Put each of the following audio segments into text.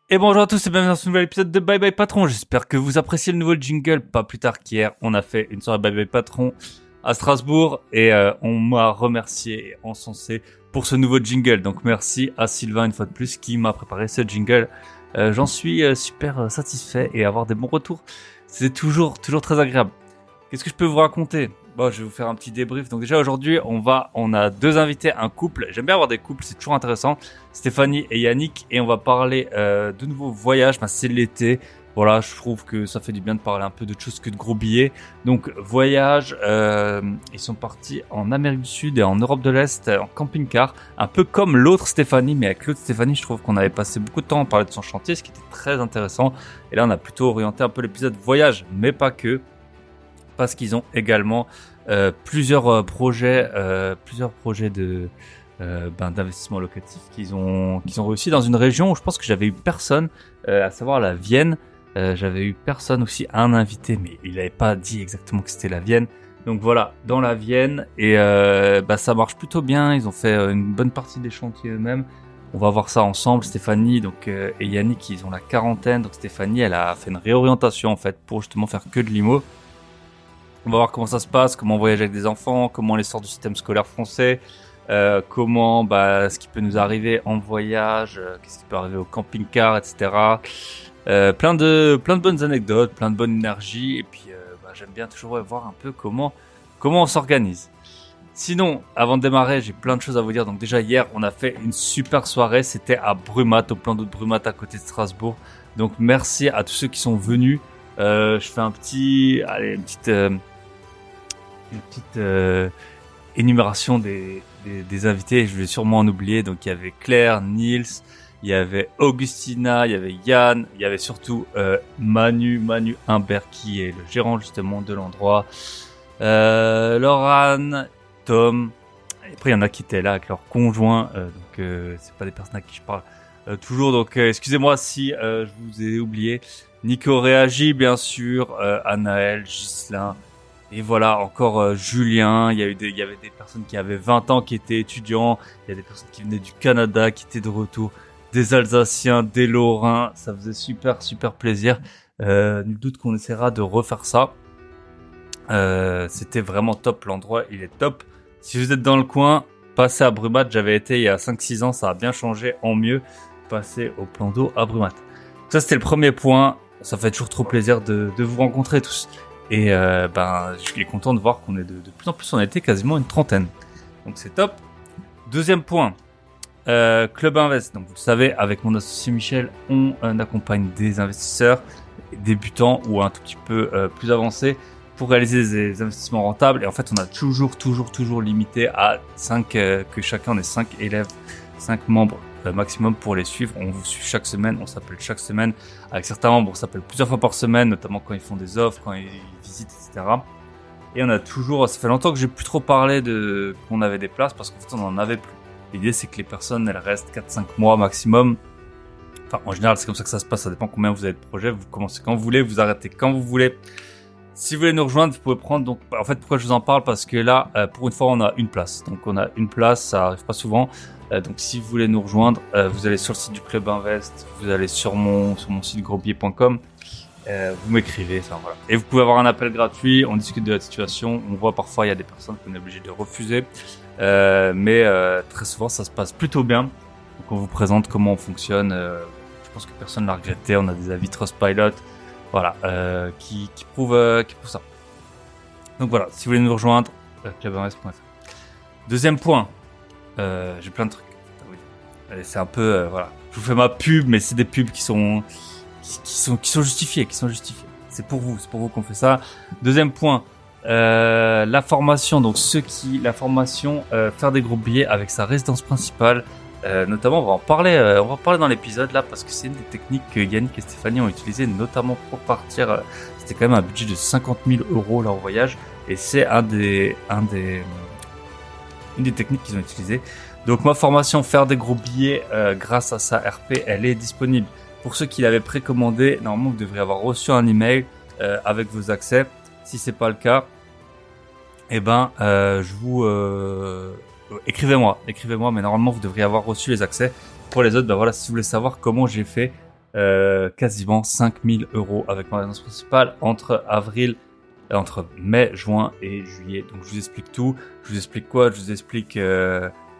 Et bonjour à tous et bienvenue dans ce nouvel épisode de Bye Bye Patron. J'espère que vous appréciez le nouveau jingle. Pas plus tard qu'hier, on a fait une soirée Bye Bye Patron à Strasbourg et on m'a remercié et encensé pour ce nouveau jingle. Donc merci à Sylvain une fois de plus qui m'a préparé ce jingle. J'en suis super satisfait et avoir des bons retours, c'est toujours très agréable. Qu'est-ce que je peux vous raconter? Bon, je vais vous faire un petit débrief. Donc déjà aujourd'hui, on a deux invités, un couple. J'aime bien avoir des couples, c'est toujours intéressant. Stéphanie et Yannick, et on va parler de nouveaux voyages. Enfin, c'est l'été. Voilà, je trouve que ça fait du bien de parler un peu de choses que de gros billets. Donc voyage, ils sont partis en Amérique du Sud et en Europe de l'Est en camping-car, un peu comme l'autre Stéphanie, mais avec l'autre Stéphanie, je trouve qu'on avait passé beaucoup de temps à parler de son chantier, ce qui était très intéressant. Et là, on a plutôt orienté un peu l'épisode voyage, mais pas que. Parce qu'ils ont également plusieurs projets de d'investissement locatif qu'ils ont réussi dans une région où je pense que j'avais eu personne, à savoir la Vienne. J'avais eu personne aussi, un invité, mais il n'avait pas dit exactement que c'était la Vienne. Donc voilà, dans la Vienne, et ça marche plutôt bien. Ils ont fait une bonne partie des chantiers eux-mêmes. On va voir ça ensemble. Stéphanie et Yannick, ils ont la quarantaine. Donc Stéphanie, elle a fait une réorientation en fait pour justement faire que de l'IMO. On va voir comment ça se passe, comment on voyage avec des enfants, comment on les sort du système scolaire français, comment ce qui peut nous arriver en voyage, qu'est-ce qui peut arriver au camping-car, etc. Plein de bonnes anecdotes, plein de bonne énergie, et puis j'aime bien toujours voir un peu comment on s'organise. Sinon, avant de démarrer, j'ai plein de choses à vous dire. Donc déjà hier, on a fait une super soirée, c'était à Brumath, au plan d'eau de Brumath à côté de Strasbourg. Donc merci à tous ceux qui sont venus. Je fais une petite énumération des invités. Je vais sûrement en oublier. Donc il y avait Claire, Niels, il y avait Augustina, il y avait Yann, il y avait surtout Manu Humbert qui est le gérant justement de l'endroit, Laurane, Tom. Et après il y en a qui étaient là avec leurs conjoints, donc c'est pas des personnes à qui je parle toujours. Donc excusez-moi si je vous ai oublié. Nico réagit bien sûr, Anaël, Ghislain. Et voilà, encore Julien, il y avait des personnes qui avaient 20 ans qui étaient étudiants, il y a des personnes qui venaient du Canada, qui étaient de retour, des Alsaciens, des Lorrains, ça faisait super plaisir. Nul doute qu'on essaiera de refaire ça. C'était vraiment top, l'endroit il est top. Si vous êtes dans le coin, passez à Brumath, j'avais été il y a 5-6 ans, ça a bien changé en mieux. Passez au plan d'eau à Brumath. Ça c'était le premier point, ça fait toujours trop plaisir de vous rencontrer tous. Et je suis content de voir qu'on est de plus en plus, on a été quasiment une trentaine. Donc c'est top. Deuxième point, Club Invest. Donc vous le savez, avec mon associé Michel, on accompagne des investisseurs débutants ou un tout petit peu plus avancés pour réaliser des investissements rentables. Et en fait, on a toujours limité à 5, que chacun on est 5 élèves, 5 membres maximum pour les suivre. On vous suit chaque semaine, on s'appelle chaque semaine. Avec certains membres, on s'appelle plusieurs fois par semaine, notamment quand ils font des offres, quand ils visitent, etc. Et on a toujours, ça fait longtemps que j'ai plus trop parlé qu'on avait des places parce qu'en fait on en avait plus. L'idée c'est que les personnes elles restent 4-5 mois maximum. Enfin en général c'est comme ça que ça se passe, ça dépend combien vous avez de projets, vous commencez quand vous voulez, vous arrêtez quand vous voulez. Si vous voulez nous rejoindre, vous pouvez prendre, donc en fait pourquoi je vous en parle, parce que là pour une fois on a une place. Donc on a une place, ça arrive pas souvent. Donc si vous voulez nous rejoindre, vous allez sur le site du Club Invest, vous allez sur mon site grosbillet.com, vous m'écrivez, enfin voilà. Et vous pouvez avoir un appel gratuit, on discute de la situation, on voit parfois il y a des personnes qu'on est obligé de refuser, mais très souvent ça se passe plutôt bien. Donc on vous présente comment on fonctionne, je pense que personne ne l'a regretté, on a des avis Trustpilot, voilà, qui prouvent ça. Donc voilà, si vous voulez nous rejoindre, clubinvest.fr. Deuxième point. J'ai plein de trucs. Oui. C'est un peu voilà. Je vous fais ma pub, mais c'est des pubs qui sont justifiées, C'est pour vous qu'on fait ça. Deuxième point, la formation. Donc la formation, faire des groupes billets avec sa résidence principale. Notamment, on va en parler dans l'épisode là parce que c'est une des techniques que Yannick et Stéphanie ont utilisées, notamment pour partir. C'était quand même un budget de 50 000 € leur voyage, et c'est une des techniques qu'ils ont utilisées. Donc ma formation faire des gros billets grâce à sa RP, elle est disponible. Pour ceux qui l'avaient précommandé, normalement vous devriez avoir reçu un email avec vos accès. Si c'est pas le cas, écrivez-moi, mais normalement vous devriez avoir reçu les accès. Pour les autres, voilà, si vous voulez savoir comment j'ai fait, quasiment 5000 euros avec ma résidence principale entre mai, juin et juillet. Donc je vous explique tout. Je vous explique quoi? Je vous explique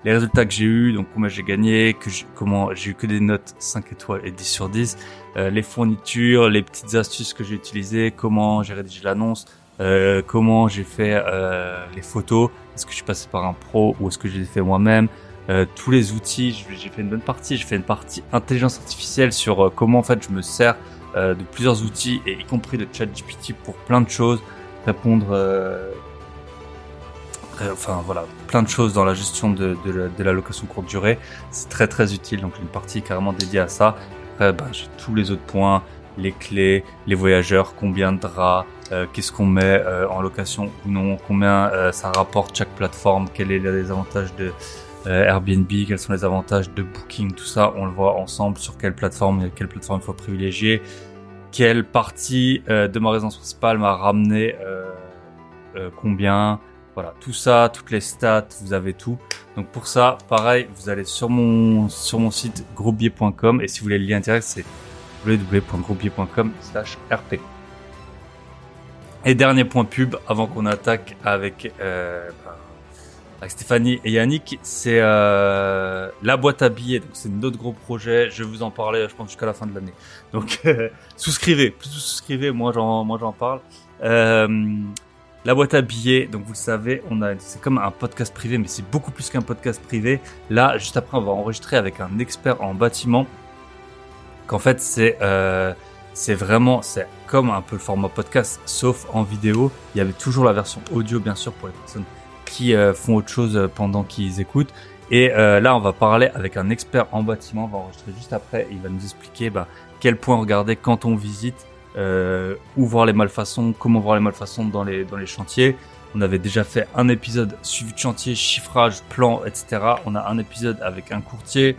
les résultats que j'ai eu, donc combien j'ai gagné, comment j'ai eu que des notes 5 étoiles et 10 sur 10, les fournitures, les petites astuces que j'ai utilisées, comment j'ai rédigé l'annonce, comment j'ai fait les photos, est-ce que je suis passé par un pro ou est-ce que je les ai fait moi-même, tous les outils, j'ai fait une bonne partie, j'ai fait une partie intelligence artificielle sur comment en fait je me sers de plusieurs outils et y compris de ChatGPT pour plein de choses, répondre enfin voilà, plein de choses dans la gestion de la location courte durée. C'est très très utile, donc une partie carrément dédiée à ça. Après, j'ai tous les autres points, les clés, les voyageurs, combien de draps, qu'est-ce qu'on met en location ou non, combien ça rapporte chaque plateforme, quels sont les avantages de Airbnb, quels sont les avantages de Booking, tout ça, on le voit ensemble sur quelle plateforme il faut privilégier, quelle partie de ma résidence principale m'a ramené combien. Voilà, tout ça, toutes les stats, vous avez tout. Donc pour ça, pareil, vous allez sur mon site grosbier.com et si vous voulez le lien direct, c'est www.grosbier.com/rp. Et dernier point pub avant qu'on attaque avec Stéphanie et Yannick, c'est la boîte à billets. Donc c'est notre gros projet. Je vais vous en parler, je pense jusqu'à la fin de l'année. Donc souscrivez, moi j'en parle. La boîte à billets, donc vous le savez, c'est comme un podcast privé, mais c'est beaucoup plus qu'un podcast privé. Là, juste après, on va enregistrer avec un expert en bâtiment. Qu'en fait, c'est comme un peu le format podcast, sauf en vidéo. Il y avait toujours la version audio, bien sûr, pour les personnes qui font autre chose pendant qu'ils écoutent. Et là, on va parler avec un expert en bâtiment. On va enregistrer juste après. Il va nous expliquer quel point regarder quand on visite. Où voir les malfaçons, comment voir les malfaçons dans les chantiers. On avait déjà fait un épisode suivi de chantier, chiffrage, plan, etc. On a un épisode avec un courtier,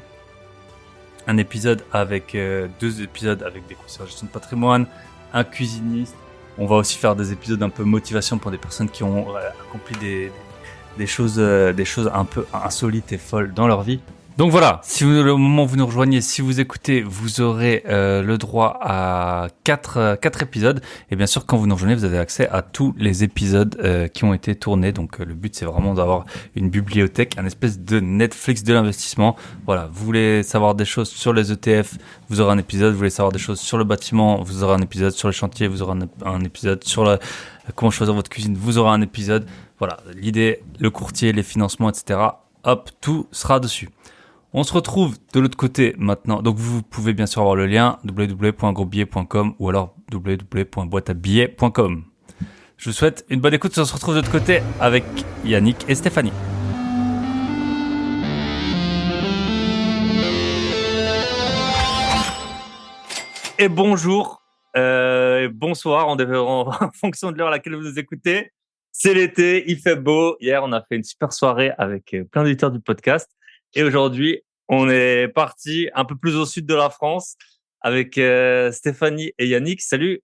un épisode avec 2 épisodes avec des conseillers en gestion de patrimoine, un cuisiniste. On va aussi faire des épisodes un peu motivation pour des personnes qui ont accompli des choses un peu insolites et folles dans leur vie. Donc voilà, si le moment où vous nous rejoignez, si vous écoutez, vous aurez le droit à 4 épisodes. Et bien sûr, quand vous nous rejoignez, vous avez accès à tous les épisodes qui ont été tournés. Donc le but, c'est vraiment d'avoir une bibliothèque, un espèce de Netflix de l'investissement. Voilà, vous voulez savoir des choses sur les ETF, vous aurez un épisode. Vous voulez savoir des choses sur le bâtiment, vous aurez un épisode. Sur les chantiers, vous aurez un épisode. Sur comment choisir votre cuisine, vous aurez un épisode. Voilà, l'idée, le courtier, les financements, etc. Hop, tout sera dessus. On se retrouve de l'autre côté maintenant. Donc vous pouvez bien sûr avoir le lien www.grosbillet.com ou alors www.boîteabillets.com. Je vous souhaite une bonne écoute. On se retrouve de l'autre côté avec Yannick et Stéphanie. Et bonjour, bonsoir en fonction de l'heure à laquelle vous nous écoutez. C'est l'été, il fait beau. Hier, on a fait une super soirée avec plein d'auditeurs du podcast. Et aujourd'hui, on est parti un peu plus au sud de la France avec Stéphanie et Yannick. Salut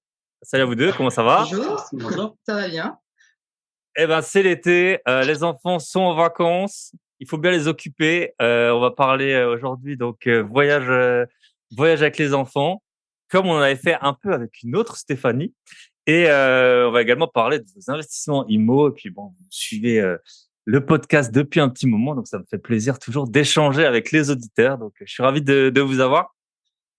à vous deux, comment ça va? Bonjour, ça va bien. Eh ben, c'est l'été, les enfants sont en vacances, il faut bien les occuper. On va parler aujourd'hui donc voyage avec les enfants, comme on avait fait un peu avec une autre Stéphanie. Et on va également parler de vos investissements IMO. Et puis bon, vous suivez le podcast depuis un petit moment, donc ça me fait plaisir toujours d'échanger avec les auditeurs. Donc je suis ravi de vous avoir.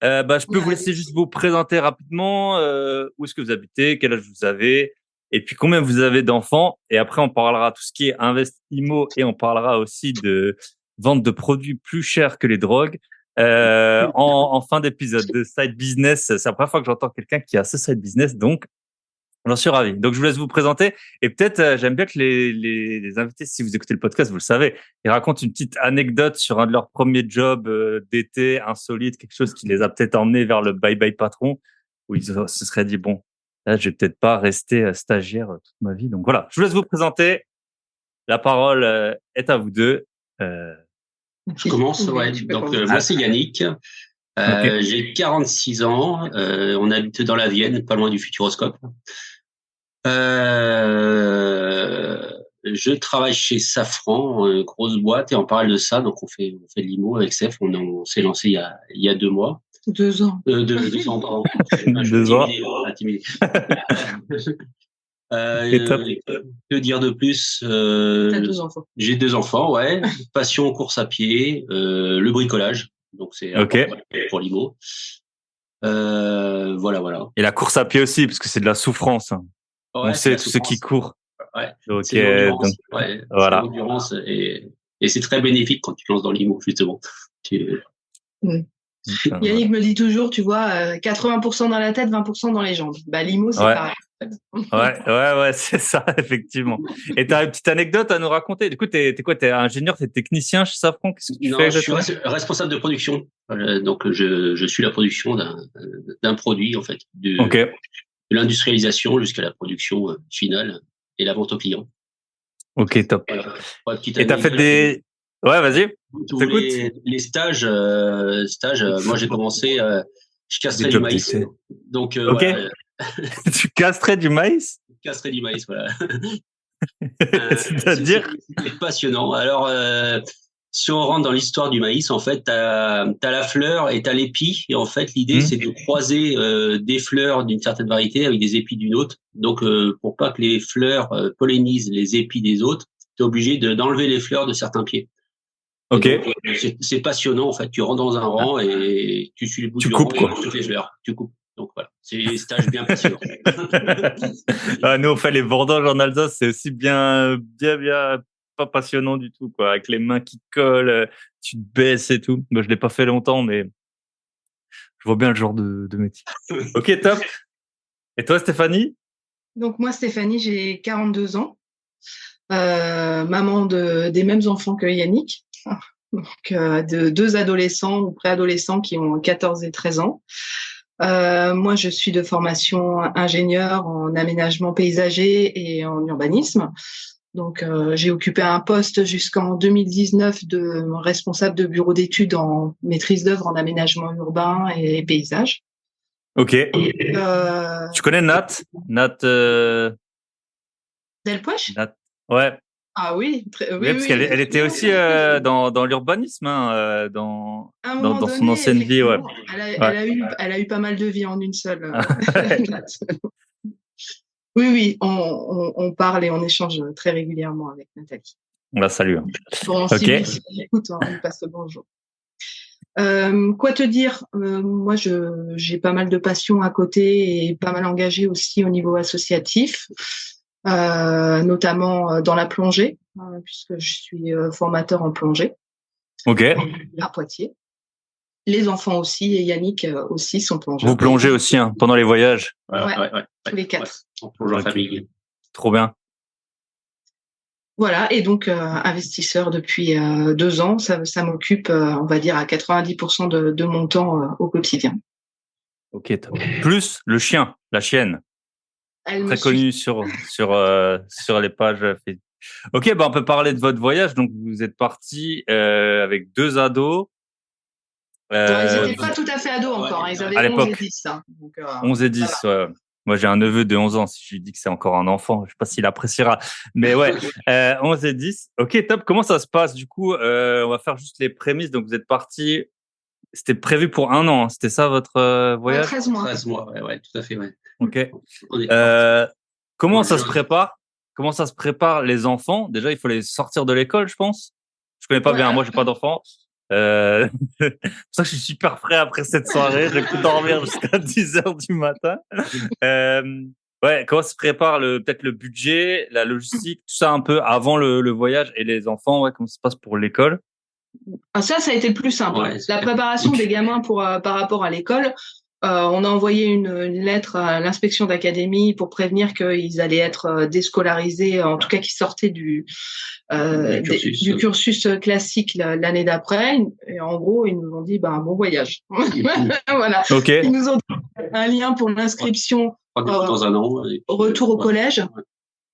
Je peux vous laisser juste vous présenter rapidement où est-ce que vous habitez, quel âge vous avez, et puis combien vous avez d'enfants. Et après, on parlera tout ce qui est Invest IMO et on parlera aussi de vente de produits plus chers que les drogues. En fin d'épisode de side business, c'est la première fois que j'entends quelqu'un qui a ce side business, donc j'en suis ravi. Donc, je vous laisse vous présenter. Et peut-être, j'aime bien que les invités, si vous écoutez le podcast, vous le savez, ils racontent une petite anecdote sur un de leurs premiers jobs d'été, insolite, quelque chose qui les a peut-être emmenés vers le bye-bye patron, où ils se seraient dit, bon, là, je vais peut-être pas rester stagiaire toute ma vie. Donc, voilà, je vous laisse vous présenter. La parole est à vous deux. Je commence, ouais. Donc, moi, c'est Yannick. Okay. J'ai 46 ans. On habite dans la Vienne, pas loin du Futuroscope. Je travaille chez Safran, grosse boîte, et en parallèle de ça, donc on fait de l'IMO avec Sef. On s'est lancé il y a 2 mois. 2 ans. 2 ans, pardon. Je suis 2 ans. intimidé. Et top. Que dire de plus? T'as 2 enfants. J'ai 2 enfants, ouais. Passion course à pied, le bricolage. Donc c'est Ok. important pour l'IMO. Voilà. Et la course à pied aussi, parce que c'est de la souffrance. Ouais, On c'est sait la tous ceux qui souffrance. courent. Ouais. Ok, C'est l'endurance. donc Ouais. C'est voilà. l'endurance et c'est très bénéfique quand tu te lances dans l'IMO, justement. Yannick me dit toujours, tu vois, 80% dans la tête, 20% dans les jambes. Bah, l'IMO, c'est Ouais. pareil. Ouais, c'est ça, effectivement. Et t'as une petite anecdote à nous raconter? Du coup, t'es quoi? T'es ingénieur, t'es technicien chez Safran? Qu'est-ce que tu fais Non, je suis exactement? responsable de production. Donc, je suis la production d'un produit, en fait, Ok, de l'industrialisation jusqu'à la production finale et la vente au client. ok, top. Voilà. Pour la petite Et t'as fait anecdote, des... Ouais, vas-y, tous t'écoutes. les stages, moi j'ai commencé, je Des castrais du jobs maïs. d'été. Donc Ok. voilà, Tu castrais du maïs? castrais du maïs, voilà. C'est-à-dire? C'était passionnant. Alors, si on rentre dans l'histoire du maïs, en fait, t'as la fleur et t'as l'épi. Et en fait, l'idée, Hmm. c'est de croiser des fleurs d'une certaine variété avec des épis d'une autre. Donc, pour pas que les fleurs pollinisent les épis des autres, t'es obligé d'enlever les fleurs de certains pieds. Et Ok. donc, c'est passionnant, en fait. Tu rentres dans un rang et tu suis le bout Tu du rang coupes, et quoi. tu toutes les fleurs. Tu coupes. Donc, voilà. C'est des stages bien passionnants. Ah, nous, on fait les vendanges en Alsace, c'est aussi bien pas passionnant du tout, quoi. Avec les mains qui collent, tu te baisses et tout. Moi, je l'ai pas fait longtemps, mais je vois bien le genre de métier. Ok, top. Et toi, Stéphanie? Donc, moi, Stéphanie, j'ai 42 ans. Maman des mêmes enfants que Yannick. Donc, de 2 adolescents ou préadolescents qui ont 14 et 13 ans. Moi, je suis de formation ingénieur en aménagement paysager et en urbanisme. Donc, j'ai occupé un poste jusqu'en 2019 de responsable de bureau d'études en maîtrise d'œuvre en aménagement urbain et paysage. Ok. Et, Tu connais Nat? Delpoche? Nat. Ouais. Ah oui, Oui, parce qu'elle oui. elle était aussi dans l'urbanisme, hein, À un moment dans son donné, ancienne vie, ouais. effectivement, Ouais. elle a eu pas mal de vies en une seule. Oui, on parle et on échange très régulièrement avec Nathalie. On la salue. Hein. Bon, Ok. si écoute, on lui passe le bonjour. Quoi te dire? Moi, j'ai pas mal de passion à côté et pas mal engagée aussi au niveau associatif, notamment dans la plongée, puisque je suis formateur en plongée Ok. à Poitiers. Les enfants aussi et Yannick aussi sont plongeurs. Vous plongez aussi hein, pendant les voyages. Ouais. Tous les 4. On plonge en famille. Trop bien. Voilà, et donc investisseur depuis 2 ans, ça m'occupe, on va dire, à 90% de mon temps au quotidien. Ok, top. Plus le chien, la chienne, Elle me très suit. connue sur les pages Facebook. Ok, bah on peut parler de votre voyage. Donc vous êtes parti avec 2 ados. Non, ils n'étaient pas tout à fait ados encore, hein, ils avaient À 11 et l'époque, 10. Hein, donc, 11 et 10. Ouais. Moi, j'ai un neveu de 11 ans. Si je lui dis que c'est encore un enfant, je sais pas s'il appréciera. Mais ouais, 11 et 10. Ok, top. Comment ça se passe du coup on va faire juste les prémices. Donc vous êtes parti. C'était prévu pour 1 an. Hein. C'était ça votre voyage? 13 mois. 13 mois, ouais, tout à fait, ouais. Ok. On est parti. Comment ça se prépare? Comment ça se prépare les enfants? Déjà, il faut les sortir de l'école, je pense. Je connais pas bien. Moi, j'ai pas d'enfants. C'est pour ça que je suis super frais après cette soirée. J'ai pu dormir jusqu'à 10 heures du matin. Ouais, comment se prépare peut-être le budget, la logistique, tout ça un peu avant le voyage et les enfants, ouais, comment ça se passe pour l'école? Ah, ça a été le plus simple. Ouais, la préparation des gamins par rapport à l'école. On a envoyé une lettre à l'inspection d'académie pour prévenir qu'ils allaient être déscolarisés, en tout cas qu'ils sortaient du cursus classique l'année d'après. Et en gros, ils nous ont dit bon voyage. Voilà. Okay. Ils nous ont donné un lien pour l'inscription dans un an, au retour au collège.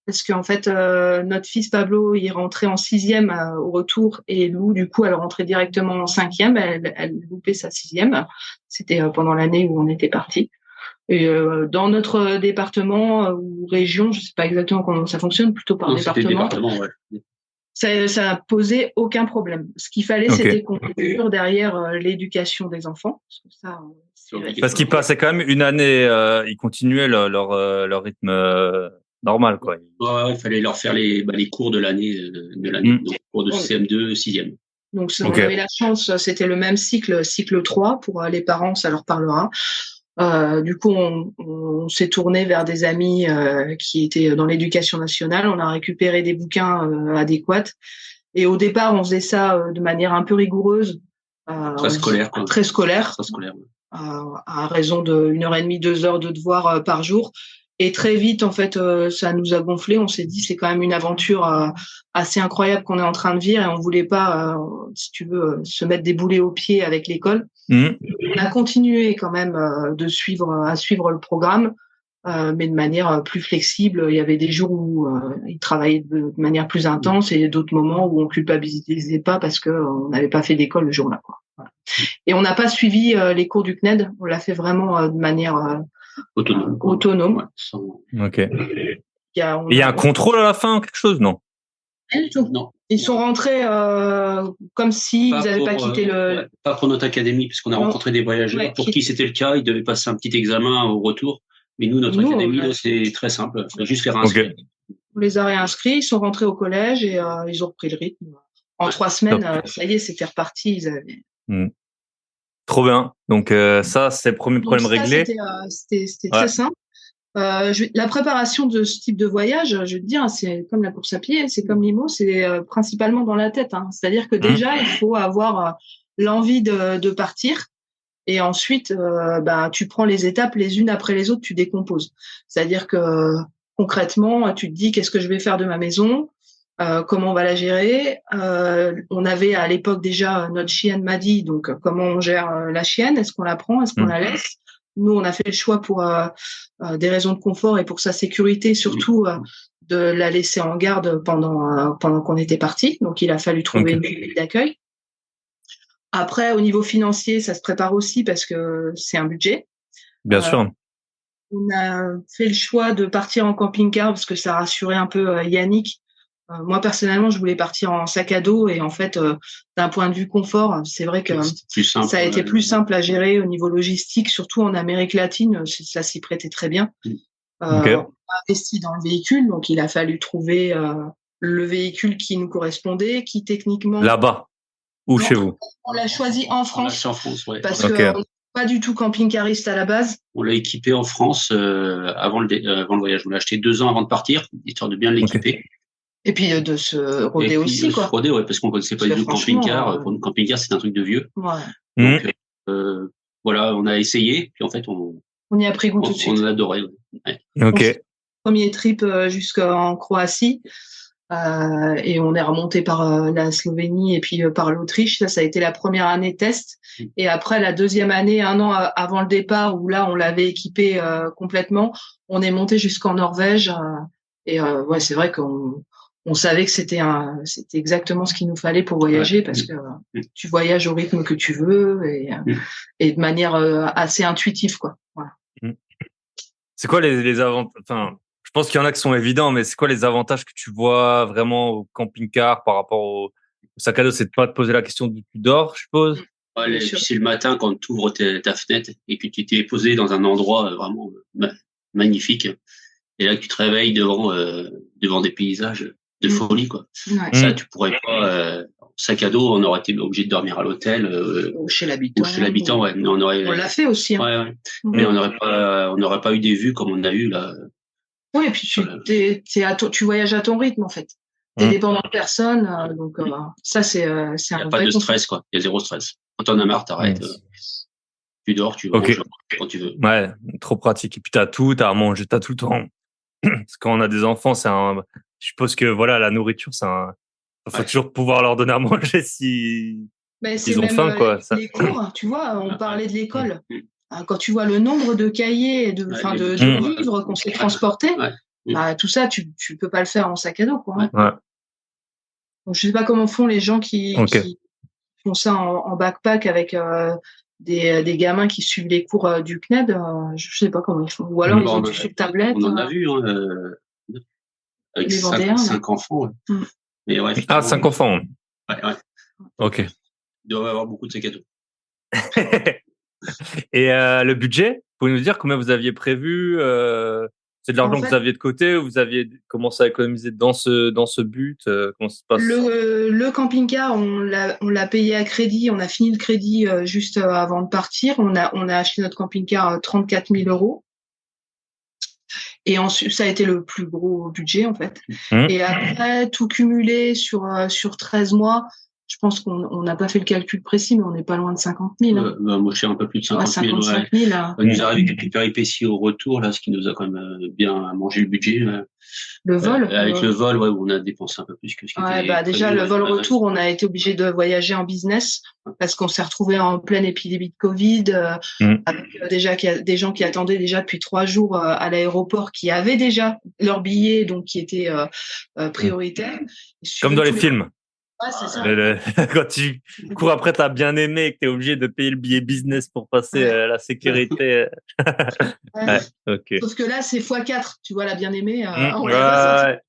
Parce qu'en fait, notre fils Pablo, il rentrait en 6e au retour et Lou, du coup, elle rentrait directement en 5e. Elle loupait sa 6e. C'était pendant l'année où on était partis. Et dans notre département ou région, je sais pas exactement comment ça fonctionne, plutôt par département. Département, ouais. Ça a posé aucun problème. Ce qu'il fallait, c'était conclure derrière l'éducation des enfants. Parce qu'ils passaient quand même une année, ils continuaient leur rythme normal, quoi. Ouais, il fallait leur faire les cours de l'année, donc cours de CM2, 6e. Donc, on avait la chance, c'était le même cycle 3. Pour les parents, ça leur parlera. Du coup, on s'est tourné vers des amis qui étaient dans l'éducation nationale. On a récupéré des bouquins adéquats. Et au départ, on faisait ça de manière un peu rigoureuse. Très scolaire, quoi. Très scolaire. Très scolaire. À raison de 1h30, 2 heures de devoirs par jour. Et très vite, en fait, ça nous a gonflé. On s'est dit, c'est quand même une aventure assez incroyable qu'on est en train de vivre et on voulait pas, si tu veux, se mettre des boulets aux pieds avec l'école. On a continué quand même à suivre le programme, mais de manière plus flexible. Il y avait des jours où ils travaillaient de manière plus intense et d'autres moments où on culpabilisait pas parce que on n'avait pas fait d'école le jour-là, quoi. Voilà. Et on n'a pas suivi les cours du CNED. On l'a fait vraiment de manière autonome. Ouais, ok. Il y a un contrôle à la fin, quelque chose, non? Non. Ils sont rentrés comme si ils n'avaient pas quitté le. Pas pour notre académie, puisqu'on a rencontré des voyageurs pour qui c'était le cas. Ils devaient passer un petit examen au retour. Mais nous, notre académie, là, c'est très simple. Il faut juste les réinscrire. On les a réinscrits. Ils sont rentrés au collège et ils ont repris le rythme. En 3 semaines, ça y est, c'était reparti. Ils avaient. Trop bien. Donc ça, c'est le premier problème réglé. C'était très simple. La préparation de ce type de voyage, je veux te dire, c'est comme la course à pied, c'est comme l'IMO, c'est principalement dans la tête. C'est-à-dire que déjà, il faut avoir l'envie de partir. Et ensuite, tu prends les étapes les unes après les autres, tu décomposes. C'est-à-dire que concrètement, tu te dis qu'est-ce que je vais faire de ma maison, comment on va la gérer. On avait à l'époque déjà notre chienne Maddy, donc comment on gère la chienne, est-ce qu'on la prend, est-ce qu'on la laisse. Nous, on a fait le choix pour des raisons de confort et pour sa sécurité, surtout de la laisser en garde pendant qu'on était parti. Donc, il a fallu trouver une famille d'accueil. Après, au niveau financier, ça se prépare aussi parce que c'est un budget. Bien sûr. On a fait le choix de partir en camping-car parce que ça rassurait un peu Yannick. Moi, personnellement, je voulais partir en sac à dos et en fait, d'un point de vue confort, c'est vrai que ça a été plus simple à gérer au niveau logistique, surtout en Amérique latine, ça s'y prêtait très bien. On a investi dans le véhicule, donc il a fallu trouver le véhicule qui nous correspondait, qui techniquement... Là-bas ou chez vous? On l'a choisi en France, parce qu'on n'est pas du tout camping-cariste à la base. On l'a équipé en France avant le voyage. On l'a acheté 2 ans avant de partir, histoire de bien l'équiper. Et puis de se roder aussi, quoi. Se roder, ouais, parce qu'on connaissait pas du tout le camping-car. Pour nous, camping-car, c'est un truc de vieux. Ouais. Donc, voilà, on a essayé, puis en fait, on y a pris goût tout de suite. On a adoré. Ouais. Ok. Premier trip jusqu'en Croatie. Et on est remonté par la Slovénie et puis par l'Autriche. Ça a été la première année test. Et après, la deuxième année, 1 an avant le départ, où là, on l'avait équipé complètement, on est monté jusqu'en Norvège. Et ouais, c'est vrai qu'on savait que c'était exactement ce qu'il nous fallait pour voyager parce que tu voyages au rythme que tu veux et de manière assez intuitive, quoi. Voilà. C'est quoi les avantages? Enfin, je pense qu'il y en a qui sont évidents, mais c'est quoi les avantages que tu vois vraiment au camping-car par rapport au sac à dos? C'est de pas te poser la question d'où tu dors, je suppose. Ouais, puis c'est le matin quand tu ouvres ta fenêtre et que tu t'es posé dans un endroit vraiment magnifique. Et là, tu te réveilles devant des paysages de folie, quoi. Ouais. Ça, tu pourrais pas, sac à dos, on aurait été obligé de dormir à l'hôtel, ou chez l'habitant. Ouais. Mais on l'a fait aussi, hein. Ouais. Mais on n'aurait pas eu des vues comme on a eu, là. Oui, et puis tu voyages à ton rythme, en fait. T'es dépendant de personne, donc, ça, c'est un Il n'y a pas de stress, quoi. Il y a 0 stress. Quand t'en as marre, t'arrêtes. Tu dors, tu manges quand tu veux. Ouais, trop pratique. Et puis t'as à manger, t'as tout le temps. Parce qu'on a des enfants, je suppose que voilà, la nourriture, faut toujours pouvoir leur donner à manger si ils ont faim, quoi. Les cours, tu vois, on parlait de l'école. Quand tu vois le nombre de cahiers, de livres qu'on s'est transportés, tout ça, tu peux pas le faire en sac à dos, quoi. Ouais. Donc je sais pas comment font les gens qui font ça en backpack avec des gamins qui suivent les cours du CNED, je sais pas comment ils font. Ou alors ils ont tout sur tablette. On en a vu, avec 5 enfants. Mais ouais, Ah, 5 enfants. Ouais. Ok. Il doit y avoir beaucoup de sacs à dos. Et le budget, vous pouvez nous dire combien vous aviez prévu c'est de l'argent En que fait, vous aviez de côté ou vous aviez commencé à économiser dans ce but comment ça se passe? le camping-car, on l'a payé à crédit. On a fini le crédit juste avant de partir. On a acheté notre camping-car 34 000 €. Et ensuite, ça a été le plus gros budget, en fait. Et après, tout cumulé sur 13 mois, je pense qu'on n'a pas fait le calcul précis, mais on n'est pas loin de 50 000. Hein. Moi, je suis un peu plus de 50 000. 55 000. Hein. Il nous arrive quelques péripéties au retour, là, ce qui nous a quand même bien mangé le budget. Le vol. Avec le vol, ouais, où on a dépensé un peu plus que ce qui était déjà, prévu, le vol retour, on a été obligé de voyager en business parce qu'on s'est retrouvé en pleine épidémie de Covid, avec déjà des gens qui attendaient déjà depuis 3 jours à l'aéroport, qui avaient déjà leur billet, donc qui étaient prioritaires. Comme dans les films. Ouais, c'est ça. Quand tu cours après t'as bien aimé et que t'es obligé de payer le billet business pour passer la sécurité. Ouais, ok. Sauf que là, c'est x4. Tu vois, la bien aimée. Ça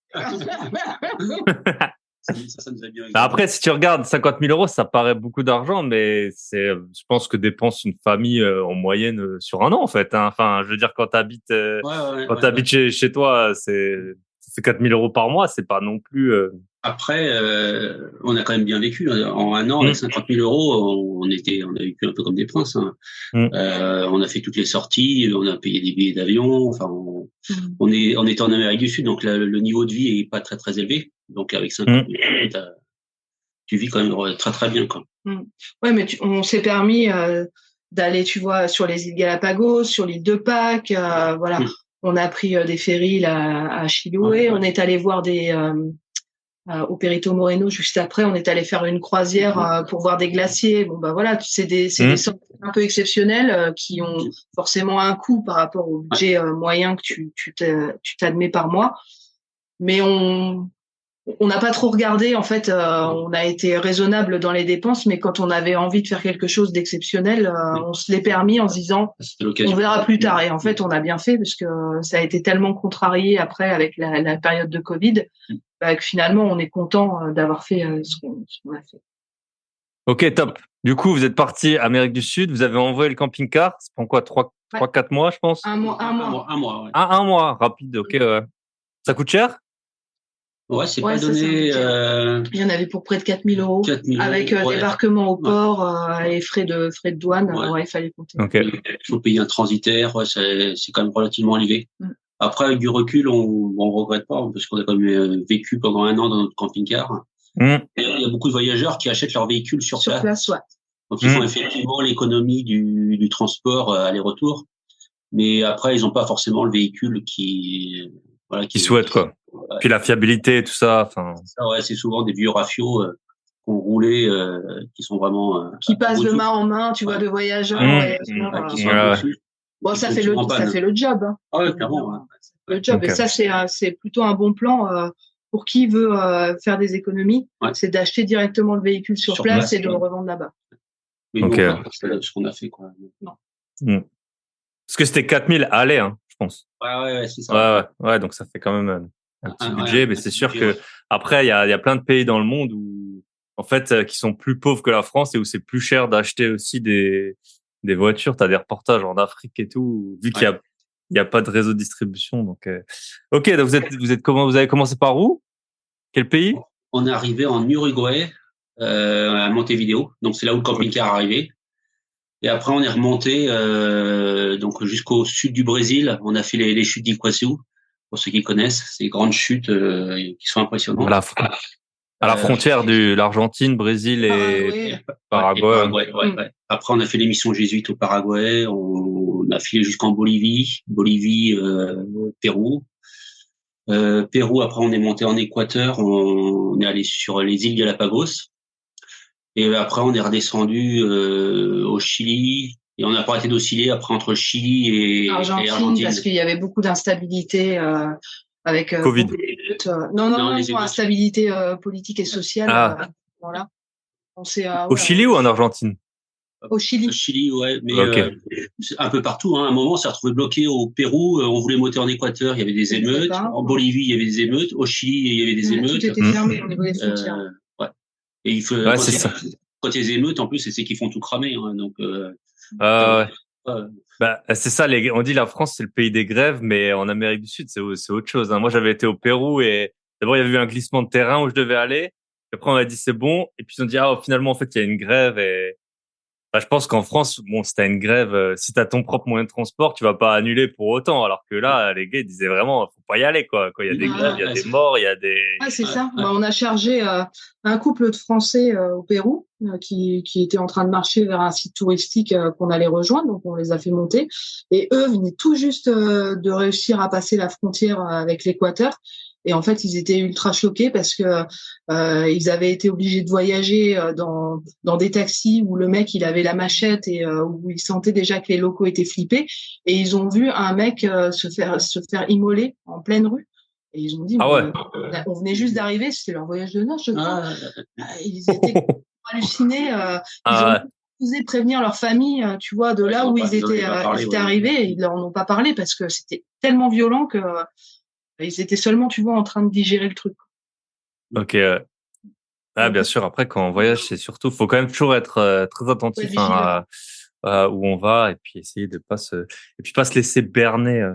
nous a bien Après, si tu regardes 50 000 €, ça paraît beaucoup d'argent, mais je pense que dépense une famille en moyenne sur un an, en fait. Hein. Enfin, je veux dire, quand t'habites, chez toi, ça fait 4 000 € par mois, c'est pas non plus. Après, on a quand même bien vécu. En un an, avec 50 000 €, on a vécu un peu comme des princes. Hein. On a fait toutes les sorties, on a payé des billets d'avion. Enfin, on était en Amérique du Sud, donc le niveau de vie est pas très très élevé. Donc avec 50 000 €, tu vis quand même très très bien, quoi. Ouais, mais on s'est permis d'aller, tu vois, sur les îles Galapagos, sur l'île de Pâques. Voilà, on a pris des ferries là à Chiloé. On est allé voir au Perito Moreno juste après. On est allé faire une croisière pour voir des glaciers. Bon bah voilà, c'est des sorties un peu exceptionnelles qui ont forcément un coût par rapport au budget moyen que tu t'admets par mois. Mais on n'a pas trop regardé, en fait, on a été raisonnable dans les dépenses, mais quand on avait envie de faire quelque chose d'exceptionnel, on se l'est permis en se disant on verra plus tard. Et en fait, on a bien fait parce que ça a été tellement contrarié après avec la période de Covid que finalement, on est content d'avoir fait ce qu'on a fait. Ok, top. Du coup, vous êtes parti Amérique du Sud, vous avez envoyé le camping-car, ça prend quoi, 3-4 mois, je pense? Un mois. Ouais. Un mois, rapide, ok. Ça coûte cher? Ouais, c'est pas donné. Il y en avait pour près de 4 000 €. Avec débarquement au port et frais de douane. Il fallait compter. Okay. Il faut payer un transitaire. C'est quand même relativement élevé. Après, avec du recul, on regrette pas parce qu'on a quand même vécu pendant un an dans notre camping-car. Et il y a beaucoup de voyageurs qui achètent leur véhicule sur place. Ouais. Donc, ils font effectivement l'économie du transport aller-retour. Mais après, ils n'ont pas forcément le véhicule qui souhaitent, quoi. Ouais. Puis la fiabilité, tout ça. Enfin. C'est souvent des vieux rafios qu'on roulait, qui sont vraiment qui passent de main en main, tu vois, de voyageurs. Qui sont un peu dessus. Bon, ça fait le job. Hein. Ah ouais, clairement. Le job. Okay. Et ça, c'est plutôt un bon plan pour qui veut faire des économies. C'est d'acheter directement le véhicule sur place et de le revendre là-bas. Mais c'est ce qu'on a fait, quoi. Non. Parce que c'était 4 000 aller, hein, je pense. Ouais, c'est ça. Ouais, donc ça fait quand même un petit budget, mais c'est sûr que après, il y a plein de pays dans le monde où, en fait, qui sont plus pauvres que la France et où c'est plus cher d'acheter aussi des voitures. T'as des reportages en Afrique et tout, vu qu'il y a pas de réseau de distribution. Donc, ok, donc vous avez commencé par où? Quel pays? On est arrivé en Uruguay, à Montevideo. Donc c'est là où le camping-car est arrivé. Et après, on est remonté donc jusqu'au sud du Brésil. On a fait les chutes d'Iguaçu, pour ceux qui connaissent. C'est des grandes chutes qui sont impressionnantes. À la frontière de l'Argentine, Brésil et Paraguay. Après, on a fait les missions jésuites au Paraguay. On a filé jusqu'en Bolivie, Pérou. Pérou, après, on est monté en Équateur. On est allé sur les îles Galapagos. Et après, on est redescendu au Chili. Et on n'a pas arrêté d'osciller après entre Chili et Argentine. Parce qu'il y avait beaucoup d'instabilité avec Covid. Non, instabilité politique et sociale. Voilà. Au Chili ou en Argentine? Au Chili. Au Chili, ouais, mais Ok. un peu partout. Hein. À un moment, on s'est retrouvé bloqué au Pérou. On voulait monter en Équateur, il y avait des émeutes. En Bolivie, il y avait des émeutes. Au Chili, il y avait des émeutes. Tout était fermé au niveau des frontières. Ouais. Et Ouais, c'est ça. quand il y a des émeutes, en plus, c'est qu'ils font tout cramer. Hein. Donc, Ouais. Bah, c'est ça, on dit la France, c'est le pays des grèves, mais en Amérique du Sud, c'est autre chose. Hein. Moi, j'avais été au Pérou et d'abord, il y avait eu un glissement de terrain où je devais aller. Et après, on m'a dit c'est bon. Et puis, ils ont dit, ah, finalement, en fait, il y a une grève. Et bah, je pense qu'en France, bon, si t'as une grève, si t'as ton propre moyen de transport, tu vas pas annuler pour autant. Alors que là, les gars, ils disaient vraiment, faut pas y aller, quoi. Quand il y a des grèves, il y a des morts, il y a des... C'est ça. Bah, on a chargé un couple de Français au Pérou qui était en train de marcher vers un site touristique qu'on allait rejoindre. Donc, on les a fait monter. Et eux venaient tout juste de réussir à passer la frontière avec l'Équateur. Et en fait, ils étaient ultra choqués parce que ils avaient été obligés de voyager dans des taxis où le mec il avait la machette et où ils sentaient déjà que les locaux étaient flippés. Et ils ont vu un mec se faire immoler en pleine rue. Et ils ont dit, Ah mais ouais. on venait juste d'arriver, c'était leur voyage de noces, je crois. Ils étaient hallucinés. Ils ont Ah, osé prévenir leur famille, tu vois, de là où ils étaient arrivés. Et ils leur en ont pas parlé parce que c'était tellement violent que ils étaient seulement, tu vois, en train de digérer le truc. ok. Ah, bien sûr. Après, quand on voyage, c'est surtout, faut quand même toujours être très Faut être attentif vigilant. hein, à où on va et puis essayer de pas et puis pas se laisser berner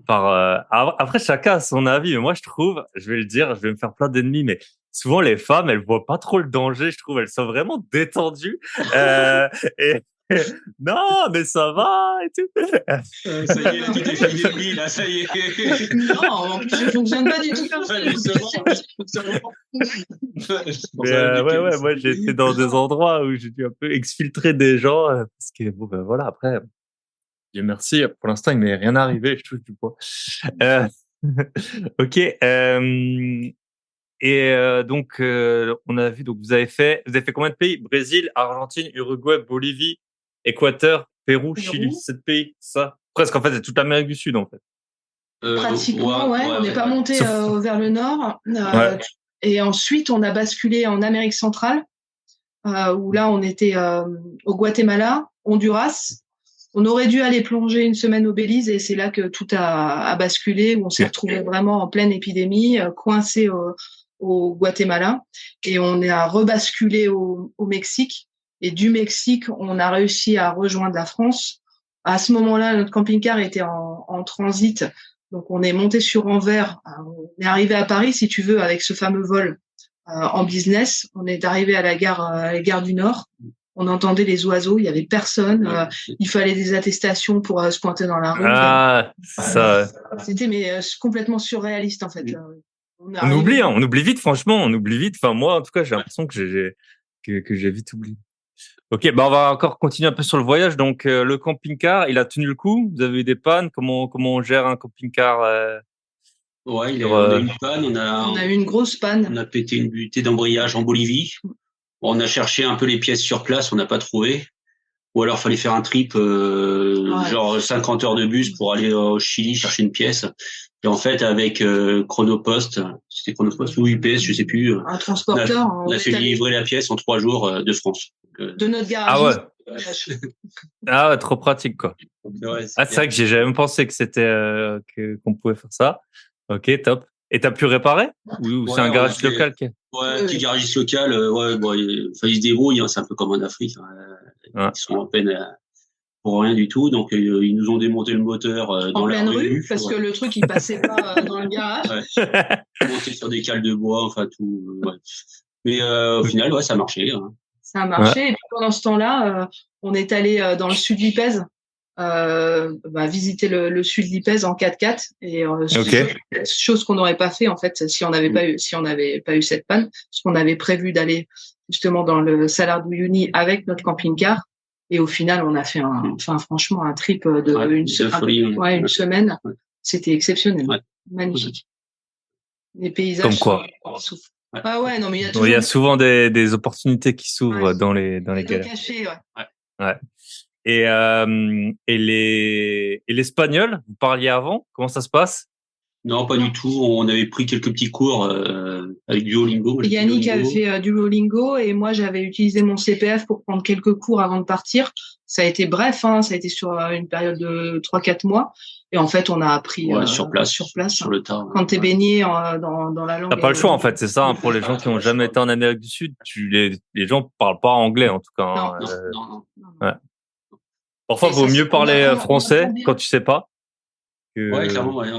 par. Après, chacun a son avis. Mais moi, je trouve, je vais le dire, je vais me faire plein d'ennemis, mais souvent les femmes, elles voient pas trop le danger. Je trouve, elles sont vraiment détendues. Euh, et non, mais ça va et tout. ça y est, tu t'es fait une ennemie, là, ça y est. Non, en plus, je fonctionne pas du tout comme ça. Mais ouais, moi j'ai été dans des endroits où j'ai dû un peu exfiltrer des gens parce que bon ben voilà après Dieu merci pour l'instant il m'est rien arrivé je touche du bois. Euh, ok donc on a vu donc vous avez fait combien de pays? Brésil, Argentine, Uruguay, Bolivie, Équateur, Pérou, Chili, 7 pays ça presque en fait c'est toute l'Amérique du Sud en fait. Pratiquement, ouais. On n'est pas monté vers le nord. Ouais. Et ensuite, on a basculé en Amérique centrale, où là, on était au Guatemala, Honduras. On aurait dû aller plonger une semaine au Belize et c'est là que tout a basculé, où on s'est retrouvé vraiment en pleine épidémie, coincé au Guatemala. Et on a rebasculé au Mexique. Et du Mexique, on a réussi à rejoindre la France. À ce moment-là, notre camping-car était en transit. Donc, on est monté sur Anvers. On est arrivé à Paris, si tu veux, avec ce fameux vol en business. On est arrivé à la gare du Nord. On entendait les oiseaux, il y avait personne. Il fallait des attestations pour se pointer dans la rue. Ah ça C'était complètement surréaliste en fait. on oublie vite, franchement, on oublie vite. Enfin, moi, en tout cas, j'ai l'impression que j'ai vite oublié. Ok, bah on va encore continuer un peu sur le voyage. Donc, le camping-car, il a tenu le coup. Vous avez eu des pannes. Comment on gère un camping-car Ouais, sur, on a eu une panne, on a eu une grosse panne. On a pété une butée d'embrayage en Bolivie. Bon, on a cherché un peu les pièces sur place, on n'a pas trouvé. Ou alors, fallait faire un trip, genre 50 heures de bus pour aller au Chili chercher une pièce. Et en fait, avec Chronopost, c'était Chronopost ou UPS, je sais plus. Un transporteur. On a fait livrer la pièce en 3 jours de France. De notre garage. Ah ouais, trop pratique quoi. Ouais, c'est vrai que j'ai jamais pensé que c'était qu'on pouvait faire ça. Ok, top. Et t'as pu réparer ou c'est un garage local qui... Ouais, petit garagiste local. Ouais, bon, ils se débrouillent. Hein, c'est un peu comme en Afrique. Hein. Ils sont en peine pour rien du tout. Donc ils nous ont démonté le moteur dans la rue parce que le truc il passait pas dans le garage. Monté sur des cales de bois, enfin tout. Ouais. Mais au final, ouais, ça a marché. Hein. Ça a marché. Ouais. Et puis pendant ce temps-là, on est allé dans le sud Lipèze. Visiter le sud Lipèze en 4x4 et chose qu'on n'aurait pas fait en fait si on n'avait pas eu cette panne, parce qu'on avait prévu d'aller justement dans le Salar d'Uyuni avec notre camping-car et au final on a fait franchement un trip de une semaine. C'était exceptionnel, magnifique. Les paysages comme quoi. Ah ouais, non mais il y a souvent des opportunités qui s'ouvrent dans les galères. Cachés, ouais. Et l'espagnol, vous parliez avant, comment ça se passe? Non, pas du tout. On avait pris quelques petits cours avec Duolingo. Yannick avait fait Duolingo et moi j'avais utilisé mon CPF pour prendre quelques cours avant de partir. Ça a été bref, hein, ça a été sur une période de 3-4 mois. Et en fait, on a appris sur place, sur le tas. Quand t'es baigné dans la langue. T'as pas le choix en fait, c'est ça. Hein, pour les gens qui ont jamais été en Amérique du Sud, les gens parlent pas anglais en tout cas. Hein, Non. Ouais. Parfois, vaut mieux parler français quand tu sais pas. Ouais, clairement, ouais.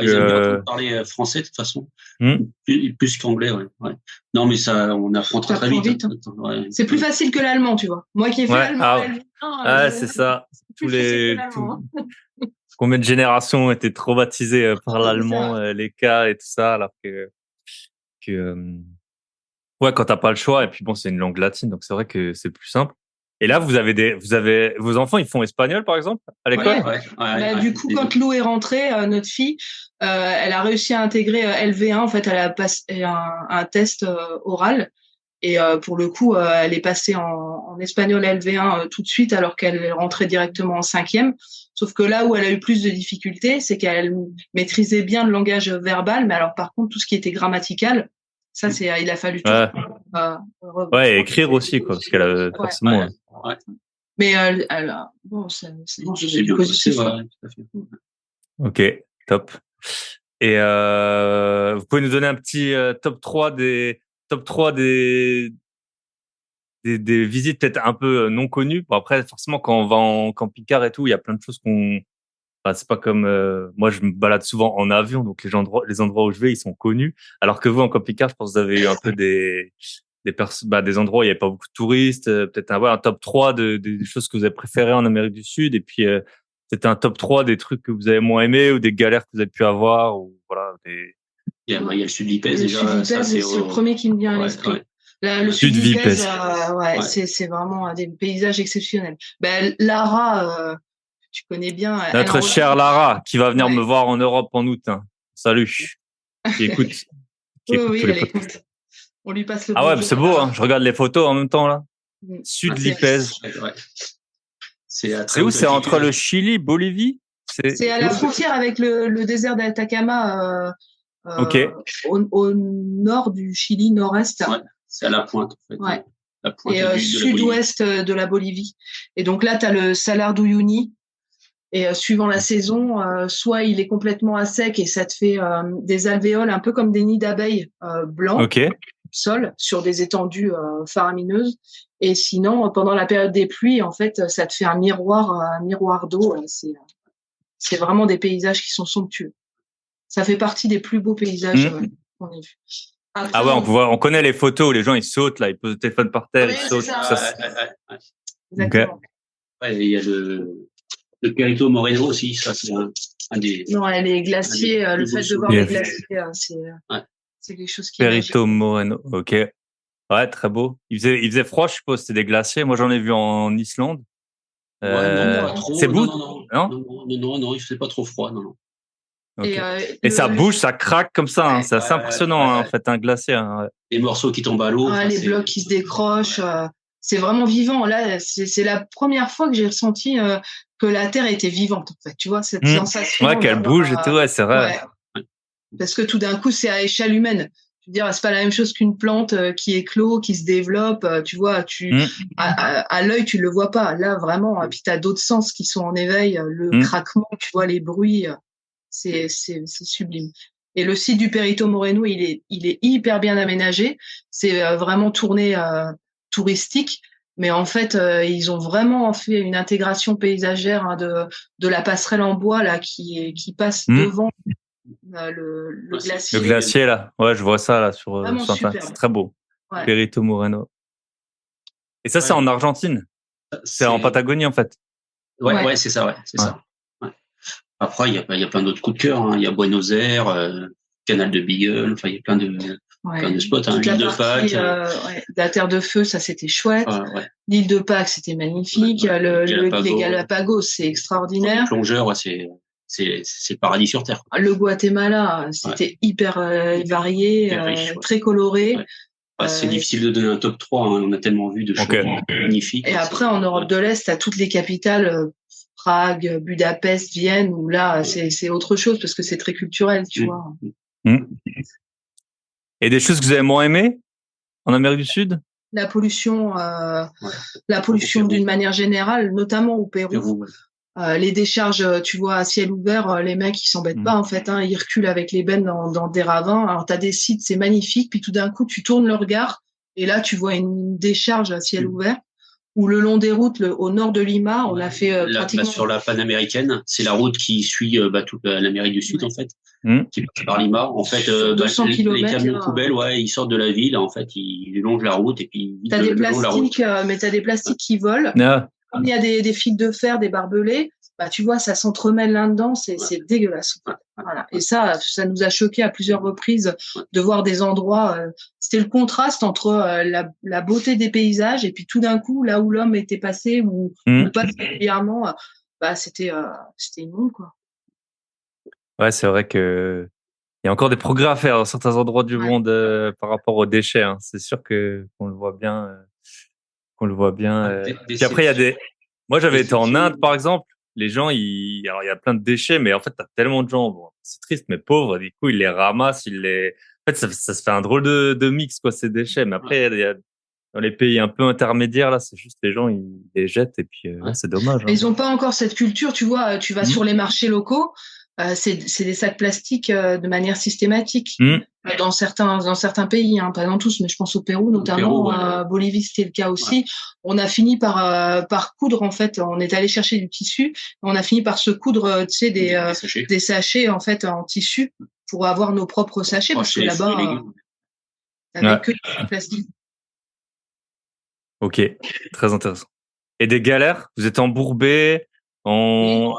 Ils aiment bien parler français de toute façon, plus qu'anglais, ouais. Non, mais ça, on apprend très vite. Ouais. C'est plus facile que l'allemand, tu vois. Moi qui ai fait l'allemand. C'est ça. Combien de générations ont été traumatisées par l'allemand, les cas et tout ça, alors que quand t'as pas le choix, et puis bon, c'est une langue latine, donc c'est vrai que c'est plus simple. Et là, vous avez vos enfants, ils font espagnol, par exemple, à l'école? Du coup, quand Lou est rentrée, notre fille, elle a réussi à intégrer LV1. En fait, elle a passé un test oral. Et pour le coup, elle est passée en espagnol LV1 tout de suite, alors qu'elle est rentrée directement en 5e. Sauf que là où elle a eu plus de difficultés, c'est qu'elle maîtrisait bien le langage verbal, mais alors par contre, tout ce qui était grammatical, ça, il a fallu tout. Et écrire aussi, quoi, parce qu'elle a forcément. Ouais. Mais c'est positif. Ok, top. Et vous pouvez nous donner un petit top 3 des visites peut-être un peu non connues. Bon, après, forcément, quand on va en camping-car et tout, il y a plein de choses c'est pas comme moi, je me balade souvent en avion, donc les endroits où je vais, ils sont connus. Alors que vous, en camping-car, je pense que vous avez eu un peu des endroits où il n'y avait pas beaucoup de touristes, peut-être un top 3 des choses que vous avez préférées en Amérique du Sud, et puis peut-être un top 3 des trucs que vous avez moins aimés ou des galères que vous avez pu avoir, ou voilà. Il y a le sud Lipez déjà. Le sud Lipez, c'est le premier qui me vient à l'esprit. Le sud Lipez, c'est vraiment des paysages exceptionnels. Lara, tu connais bien. Notre chère Lara, qui va venir me voir en Europe en août. Hein. Salut. Qui écoute. Oui, elle écoute. On lui passe le bonjour. C'est beau, hein. Je regarde les photos en même temps, là. Sud Lipez. C'est où? C'est entre le Chili, Bolivie? C'est à la frontière avec le désert d'Atacama, au nord du Chili, nord-est. Ouais, c'est à la pointe, en fait. Ouais. La pointe et sud-ouest de la Bolivie. Et donc là, tu as le Salar d'Uyuni. Et suivant la saison, soit il est complètement à sec et ça te fait des alvéoles un peu comme des nids d'abeilles blancs, sol, sur des étendues faramineuses. Et sinon, pendant la période des pluies, en fait, ça te fait un miroir d'eau. C'est vraiment des paysages qui sont somptueux. Ça fait partie des plus beaux paysages qu'on ait vus. Après, on connaît les photos où les gens ils sautent là, ils posent le téléphone par terre, ils sautent. Exactement. Ouais, il y a le Perito Moreno aussi, ça c'est un des. Non, les glaciers, le fait de voir les glaciers, c'est quelque chose qui. Perito Moreno, ok. Ouais, très beau. Il faisait froid, je suppose. C'était des glaciers. Moi, j'en ai vu en Islande. C'est beau. Non, il faisait pas trop froid, non. Okay. Et ça bouge, ça craque comme ça. Hein. C'est assez impressionnant, en fait, un glacier. Hein. Les morceaux qui tombent à l'eau. Les blocs qui se décrochent. C'est vraiment vivant. Là, c'est la première fois que j'ai ressenti que la Terre était vivante. En fait, tu vois cette sensation. Ouais, qu'elle bouge et tout. Ouais, c'est vrai. Ouais. Parce que tout d'un coup, c'est à échelle humaine. Je veux dire, c'est pas la même chose qu'une plante qui éclot, qui se développe. Tu vois, à l'œil, tu le vois pas. Là, vraiment. Et puis t'as d'autres sens qui sont en éveil. Le craquement, tu vois, les bruits. C'est sublime. Et le site du Perito Moreno, il est hyper bien aménagé. C'est vraiment tourné touristique, mais en fait, ils ont vraiment fait une intégration paysagère de la passerelle en bois là qui passe devant le glacier. Le glacier là, ouais, je vois ça là sur Internet. C'est très beau. Ouais. Perito Moreno. Et ça, c'est en Argentine. C'est en Patagonie en fait. Ouais, c'est ça, c'est ça. Après, il y a plein d'autres coups de cœur. Hein. Il y a Buenos Aires, Canal de Beagle. Enfin, il y a plein de spots. Hein. L'île de Pâques. La Terre de Feu, ça c'était chouette. L'île de Pâques, c'était magnifique. Les Galapagos, c'est extraordinaire. Le plongeur, c'est le paradis sur Terre. Le Guatemala, c'était hyper varié, très coloré. Ouais. C'est difficile de donner un top 3. Hein. On a tellement vu de choses magnifiques. Et après, en Europe de l'Est, t'as toutes les capitales Prague, Budapest, Vienne, où là, c'est autre chose parce que c'est très culturel, tu vois. Et des choses que vous avez moins aimées en Amérique du Sud? La pollution, d'une manière générale, notamment au Pérou. Les décharges, tu vois, à ciel ouvert, les mecs, ils s'embêtent pas, en fait, hein, ils reculent avec les bennes dans des ravins. Alors, t'as des sites, c'est magnifique, puis tout d'un coup, tu tournes le regard, et là, tu vois une décharge à ciel ouvert, ou le long des routes, au nord de Lima, on a fait pratiquement... sur la panaméricaine, c'est la route qui suit toute l'Amérique du Sud, en fait, qui passe par Lima. En fait, 200 les camions là, poubelles, ils sortent de la ville, en fait, ils longent la route, et puis t'as des plastiques, mais t'as des plastiques qui volent. Comme il y a des fils de fer, des barbelés, bah, tu vois, ça s'entremêle là-dedans, c'est dégueulasse. Voilà. Et ça nous a choqué à plusieurs reprises de voir des endroits, c'était le contraste entre la beauté des paysages et puis tout d'un coup, là où l'homme était passé ou pas régulièrement, bah, c'était immonde, quoi. Ouais, c'est vrai que il y a encore des progrès à faire dans certains endroits du monde par rapport aux déchets, hein. C'est sûr qu'on le voit bien. Puis après, il y a moi, j'avais été en Inde, par exemple. Les gens, alors, il y a plein de déchets, mais en fait, t'as tellement de gens, bon, c'est triste, mais pauvres, du coup, ils les ramassent, en fait, ça se fait un drôle de mix, quoi, ces déchets. Mais après, dans les pays un peu intermédiaires, là, c'est juste les gens, ils les jettent, et puis, c'est dommage, hein. Ils ont pas encore cette culture, tu vois, tu vas sur les marchés locaux, c'est des sacs plastiques de manière systématique. Dans certains pays, hein, pas dans tous, mais je pense au Pérou notamment, Bolivie c'était le cas aussi. On a fini par coudre, en fait, on est allé chercher du tissu, on a fini par se coudre, tu sais, des sachets en fait en tissu pour avoir nos propres sachets parce que là-bas avec que du plastique. Ok, très intéressant. Et des galères? Vous êtes embourbés? On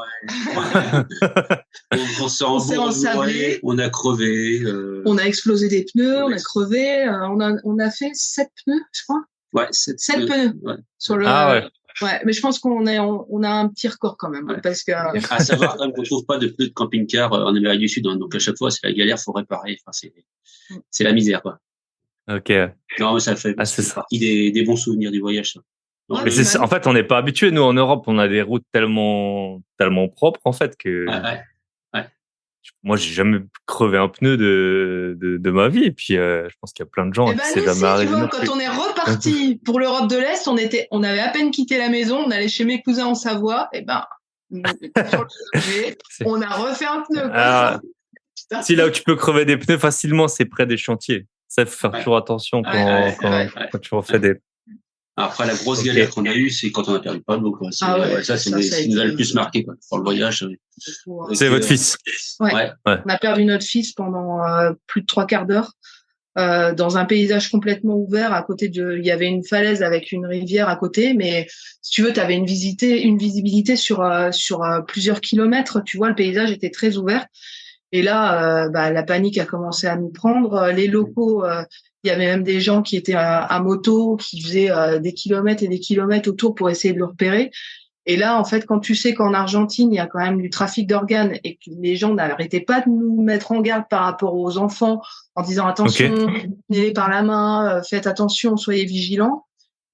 s'est ensablé, on a crevé. On a explosé des pneus, on a crevé, on a fait 7 pneus, je crois. Ouais, 7 pneus. Ouais. Sur le... Ouais, mais je pense qu'on a un petit record quand même, parce que. À savoir quand même qu'on trouve pas de pneus de camping-car en Amérique du Sud, hein, donc à chaque fois c'est la galère, faut réparer. Enfin, c'est la misère, quoi. Ok. Non, mais ça fait partie des bons souvenirs du voyage, ça. Non, mais en fait, on n'est pas habitué. Nous, en Europe, on a des routes tellement propres, en fait, que moi, j'ai jamais crevé un pneu de ma vie. Et puis, je pense qu'il y a plein de gens qui s'est jamais arrivé. Tu vois, quand on est reparti pour l'Europe de l'Est, on avait à peine quitté la maison, on allait chez mes cousins en Savoie, et on a refait un pneu, quoi. Si là où tu peux crever des pneus facilement, c'est près des chantiers. Ça, il faut faire toujours attention quand tu refais des. Après, la grosse galère qu'on a eue, c'est quand on a perdu Pablo, quoi. Ça, c'est ce qui nous a le plus marqué, quoi, pour le voyage. C'est votre fils. Ouais. On a perdu notre fils pendant plus de 3/4 d'heure, dans un paysage complètement ouvert. À côté il y avait une falaise avec une rivière à côté, mais si tu veux, tu avais une visibilité sur plusieurs kilomètres. Tu vois, le paysage était très ouvert. Et là, la panique a commencé à nous prendre. Les locaux, il y avait même des gens qui étaient à moto, qui faisaient des kilomètres et des kilomètres autour pour essayer de le repérer. Et là, en fait, quand tu sais qu'en Argentine, il y a quand même du trafic d'organes et que les gens n'arrêtaient pas de nous mettre en garde par rapport aux enfants en disant attention, tenez-les par la main, faites attention, soyez vigilants.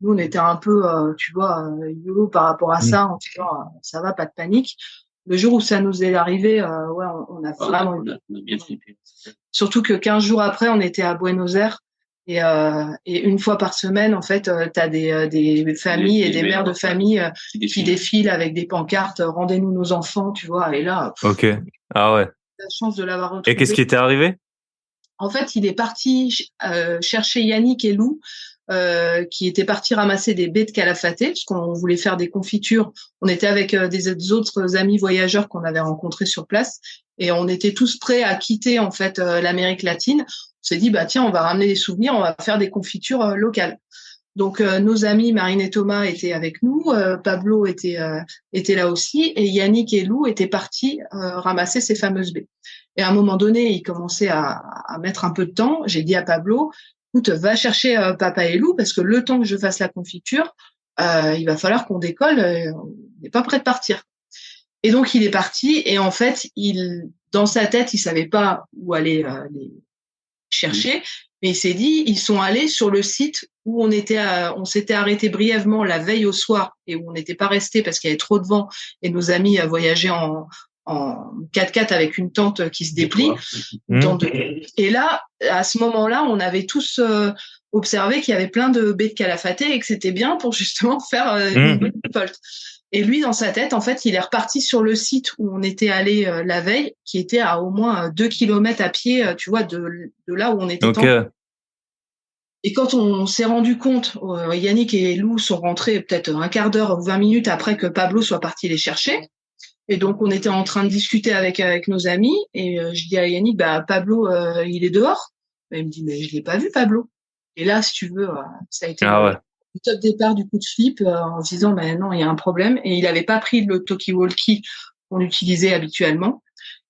Nous, on était un peu, tu vois, YOLO par rapport à ça, en disant ça va, pas de panique. Le jour où ça nous est arrivé, on a vraiment on a bien flippé. Surtout que 15 jours après, on était à Buenos Aires et une fois par semaine, en fait, t'as des familles et des mères de famille qui défilent avec des pancartes, rendez-nous nos enfants, tu vois. Et là, ok. Ah ouais. La chance de l'avoir retrouvé. Et qu'est-ce qui était arrivé? En fait, il est parti chercher Yannick et Lou, qui étaient partis ramasser des baies de calafaté, parce qu'on voulait faire des confitures. On était avec des autres amis voyageurs qu'on avait rencontrés sur place, et on était tous prêts à quitter en fait l'Amérique latine. On s'est dit tiens, on va ramener des souvenirs, on va faire des confitures locales. Donc nos amis Marine et Thomas étaient avec nous, Pablo était là aussi, et Yannick et Lou étaient partis ramasser ces fameuses baies. Et à un moment donné, ils commençaient à mettre un peu de temps. J'ai dit à Pablo, écoute, va chercher papa et Lou, parce que le temps que je fasse la confiture, il va falloir qu'on décolle, on n'est pas prêt de partir. Et donc il est parti, et en fait, dans sa tête, il savait pas où allaient chercher. Mais il s'est dit, ils sont allés sur le site où on s'était arrêté brièvement la veille au soir et où on n'était pas resté parce qu'il y avait trop de vent et nos amis voyageaient en 4x4 avec une tente qui se déplie. Et là, à ce moment-là, on avait tous observé qu'il y avait plein de baies de calafaté et que c'était bien pour justement faire une bonne récolte. Et lui, dans sa tête, en fait, il est reparti sur le site où on était allé la veille, qui était à au moins 2 kilomètres à pied, tu vois, de là où on était. Et quand on s'est rendu compte, Yannick et Lou sont rentrés peut-être un quart d'heure ou 20 minutes après que Pablo soit parti les chercher. Et donc, on était en train de discuter avec nos amis. Et je dis à Yannick, Pablo, il est dehors. Et il me dit, mais je l'ai pas vu, Pablo. Et là, si tu veux, ça a été le top départ du coup de flip en se disant, non, il y a un problème. Et il avait pas pris le talkie-walkie qu'on utilisait habituellement.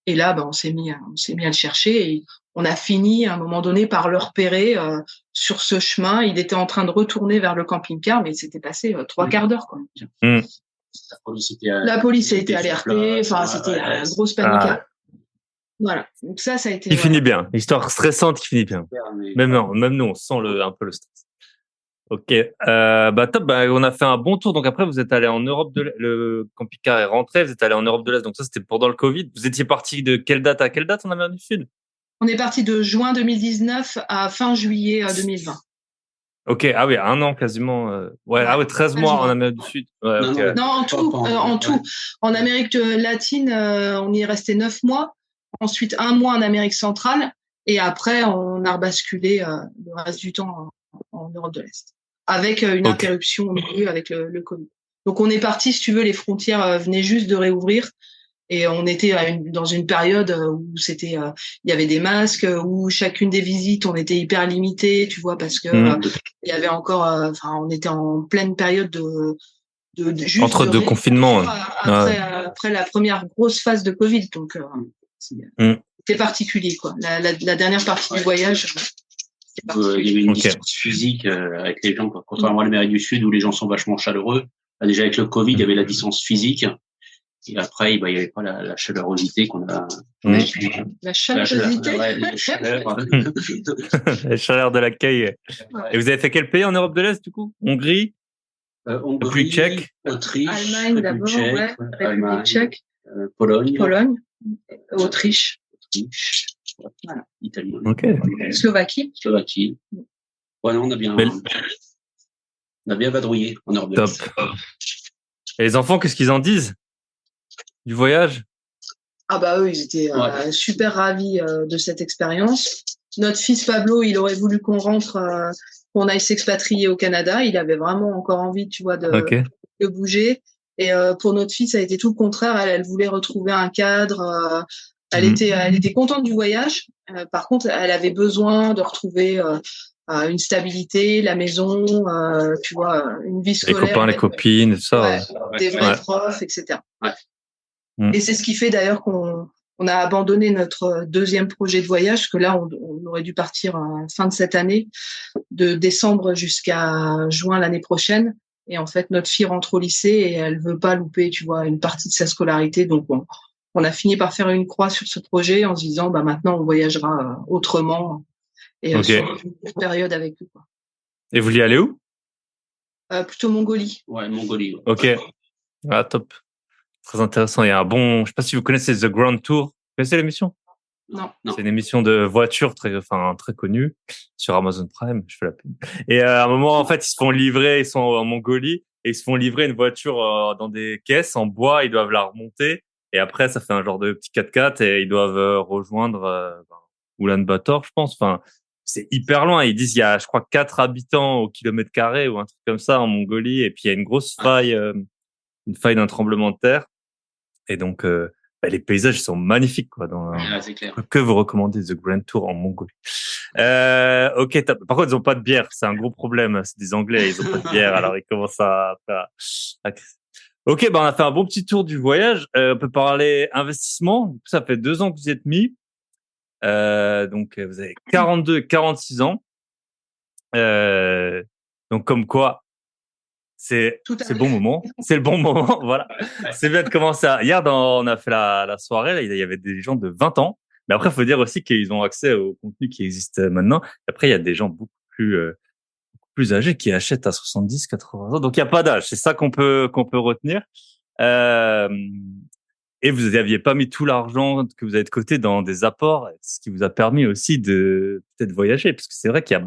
Et là, on s'est mis à le chercher. Et on a fini, à un moment donné, par le repérer sur ce chemin. Il était en train de retourner vers le camping-car, mais il s'était passé 3 quarts d'heure, quoi. La police a été alertée. Enfin, c'était une grosse panique. Voilà. Donc ça a été. Il finit bien. Histoire stressante qui finit bien. Même nous, on sent un peu le stress. Ok. Top. On a fait un bon tour. Donc après, vous êtes allé en Europe de l'Est. Le camping-car est rentré. Vous êtes allé en Europe de l'Est. Donc ça, c'était pendant le Covid. Vous étiez parti de quelle date à quelle date en Amérique du Sud? On est parti de juin 2019 à fin juillet 2020. Ok, ah oui, 1 an quasiment. 13 mois en Amérique du Sud. Ouais, okay. Non, en tout. En Amérique latine, on y est resté 9 mois. Ensuite, 1 mois en Amérique centrale. Et après, on a rebasculé le reste du temps en Europe de l'Est. Avec une interruption au milieu avec le Covid. Donc, on est parti, si tu veux, les frontières venaient juste de réouvrir. Et on était dans une période où il y avait des masques, où chacune des visites, on était hyper limité, tu vois, parce que il y avait encore, on était en pleine période de juste entre deux confinements. Après la première grosse phase de Covid, donc c'était particulier, quoi. La dernière partie du voyage. Il y avait une distance physique avec les gens, quoi. Contrairement à l'Amérique du Sud où les gens sont vachement chaleureux. Là, déjà avec le Covid, il y avait la distance physique. Et après, il n'y avait pas la chaleurosité qu'on a. La chaleurosité. La chaleur de l'accueil. Ouais. Et vous avez fait quel pays en Europe de l'Est, du coup? Hongrie? Hongrie, Tchèque, Autriche, Allemagne d'abord, République tchèque, Pologne, Autriche. Voilà. Italie. Slovaquie. Ouais, non, on a bien vadrouillé en Europe de l'Est. Et les enfants, qu'est-ce qu'ils en disent du voyage? Eux, ils étaient super ravis de cette expérience. Notre fils Pablo, il aurait voulu qu'on rentre, qu'on aille s'expatrier au Canada. Il avait vraiment encore envie, tu vois, de bouger. Et pour notre fille, ça a été tout le contraire. Elle voulait retrouver un cadre. Elle était contente du voyage. Par contre, elle avait besoin de retrouver une stabilité, la maison, tu vois, une vie scolaire. Les copains, les copines, tout ça. Des vrais profs, etc. Ouais. Et c'est ce qui fait d'ailleurs qu'on a abandonné notre deuxième projet de voyage, parce que là, on aurait dû partir fin de cette année, de décembre jusqu'à juin l'année prochaine. Et en fait, notre fille rentre au lycée et elle veut pas louper, tu vois, une partie de sa scolarité. Donc, on a fini par faire une croix sur ce projet en se disant, maintenant, on voyagera autrement et sur une période avec eux, quoi. Et vous y allez où? Plutôt Mongolie. Ouais, Mongolie. Ouais. Ok. Ah, top. Très intéressant. Il y a je sais pas si vous connaissez The Grand Tour. Vous connaissez l'émission? Non. C'est une émission de voiture très connue sur Amazon Prime. Je fais la pub. Et à un moment, en fait, ils se font livrer, ils sont en Mongolie et ils se font livrer une voiture dans des caisses en bois. Ils doivent la remonter et après, ça fait un genre de petit 4x4 et ils doivent rejoindre Ulaanbaatar, je pense. Enfin, c'est hyper loin. Ils disent il y a, je crois, 4 habitants au kilomètre carré ou un truc comme ça en Mongolie. Et puis il y a une grosse faille, une faille d'un tremblement de terre. Et donc, les paysages sont magnifiques, quoi. C'est clair. Que vous recommandez The Grand Tour en Mongolie. Ok, top. Par contre, ils ont pas de bière. C'est un gros problème. C'est des Anglais, ils ont pas de bière. Alors, ils commencent à... Ok, on a fait un bon petit tour du voyage. On peut parler investissement. Ça fait 2 ans que vous êtes mis. Donc, vous avez 42 et 46 ans. Donc, comme quoi, c'est bon moment. C'est le bon moment. Voilà. C'est bien de commencer Hier, on a fait la soirée, là, il y avait des gens de 20 ans. Mais après, il faut dire aussi qu'ils ont accès au contenu qui existe maintenant. Après, il y a des gens beaucoup plus âgés qui achètent à 70, 80 ans. Donc, il n'y a pas d'âge. C'est ça qu'on peut retenir. Euh, et vous n'aviez pas mis tout l'argent que vous avez de côté dans des apports, ce qui vous a permis aussi de peut-être voyager. Parce que c'est vrai qu'il y a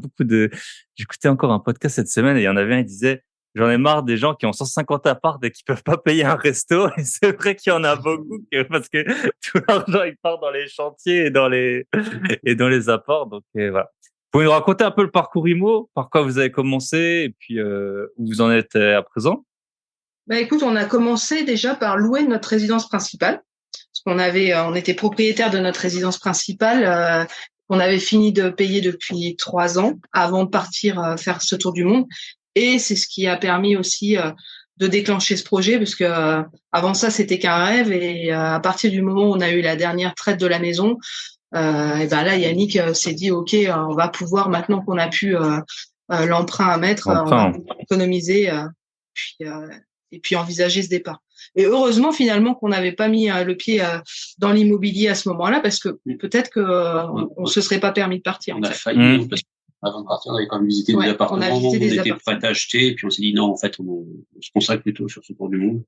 j'écoutais encore un podcast cette semaine et il y en avait un, il disait, j'en ai marre des gens qui ont 150 apparts et qui peuvent pas payer un resto. Et c'est vrai qu'il y en a beaucoup parce que tout l'argent, il part dans les chantiers et dans les apports. Donc, voilà. Vous pouvez nous raconter un peu le parcours IMO, par quoi vous avez commencé et puis où vous en êtes à présent? Bah écoute, on a commencé déjà par louer notre résidence principale, parce on était propriétaire de notre résidence principale, qu'on avait fini de payer depuis 3 ans avant de partir faire ce tour du monde. Et c'est ce qui a permis aussi de déclencher ce projet, parce que avant ça, c'était qu'un rêve. Et à partir du moment où on a eu la dernière traite de la maison, et ben là, Yannick s'est dit, OK, on va pouvoir, maintenant qu'on a pu l'emprunt à mettre, on va économiser. Puis, et puis envisager ce départ. Et heureusement finalement qu'on n'avait pas mis le pied dans l'immobilier à ce moment-là, parce que peut-être que on se serait pas permis de partir. On a failli, parce qu'avant de partir, on avait quand même visité des appartements, on était prêts à acheter, et puis on s'est dit non, en fait, on se consacre plutôt sur ce tour du monde.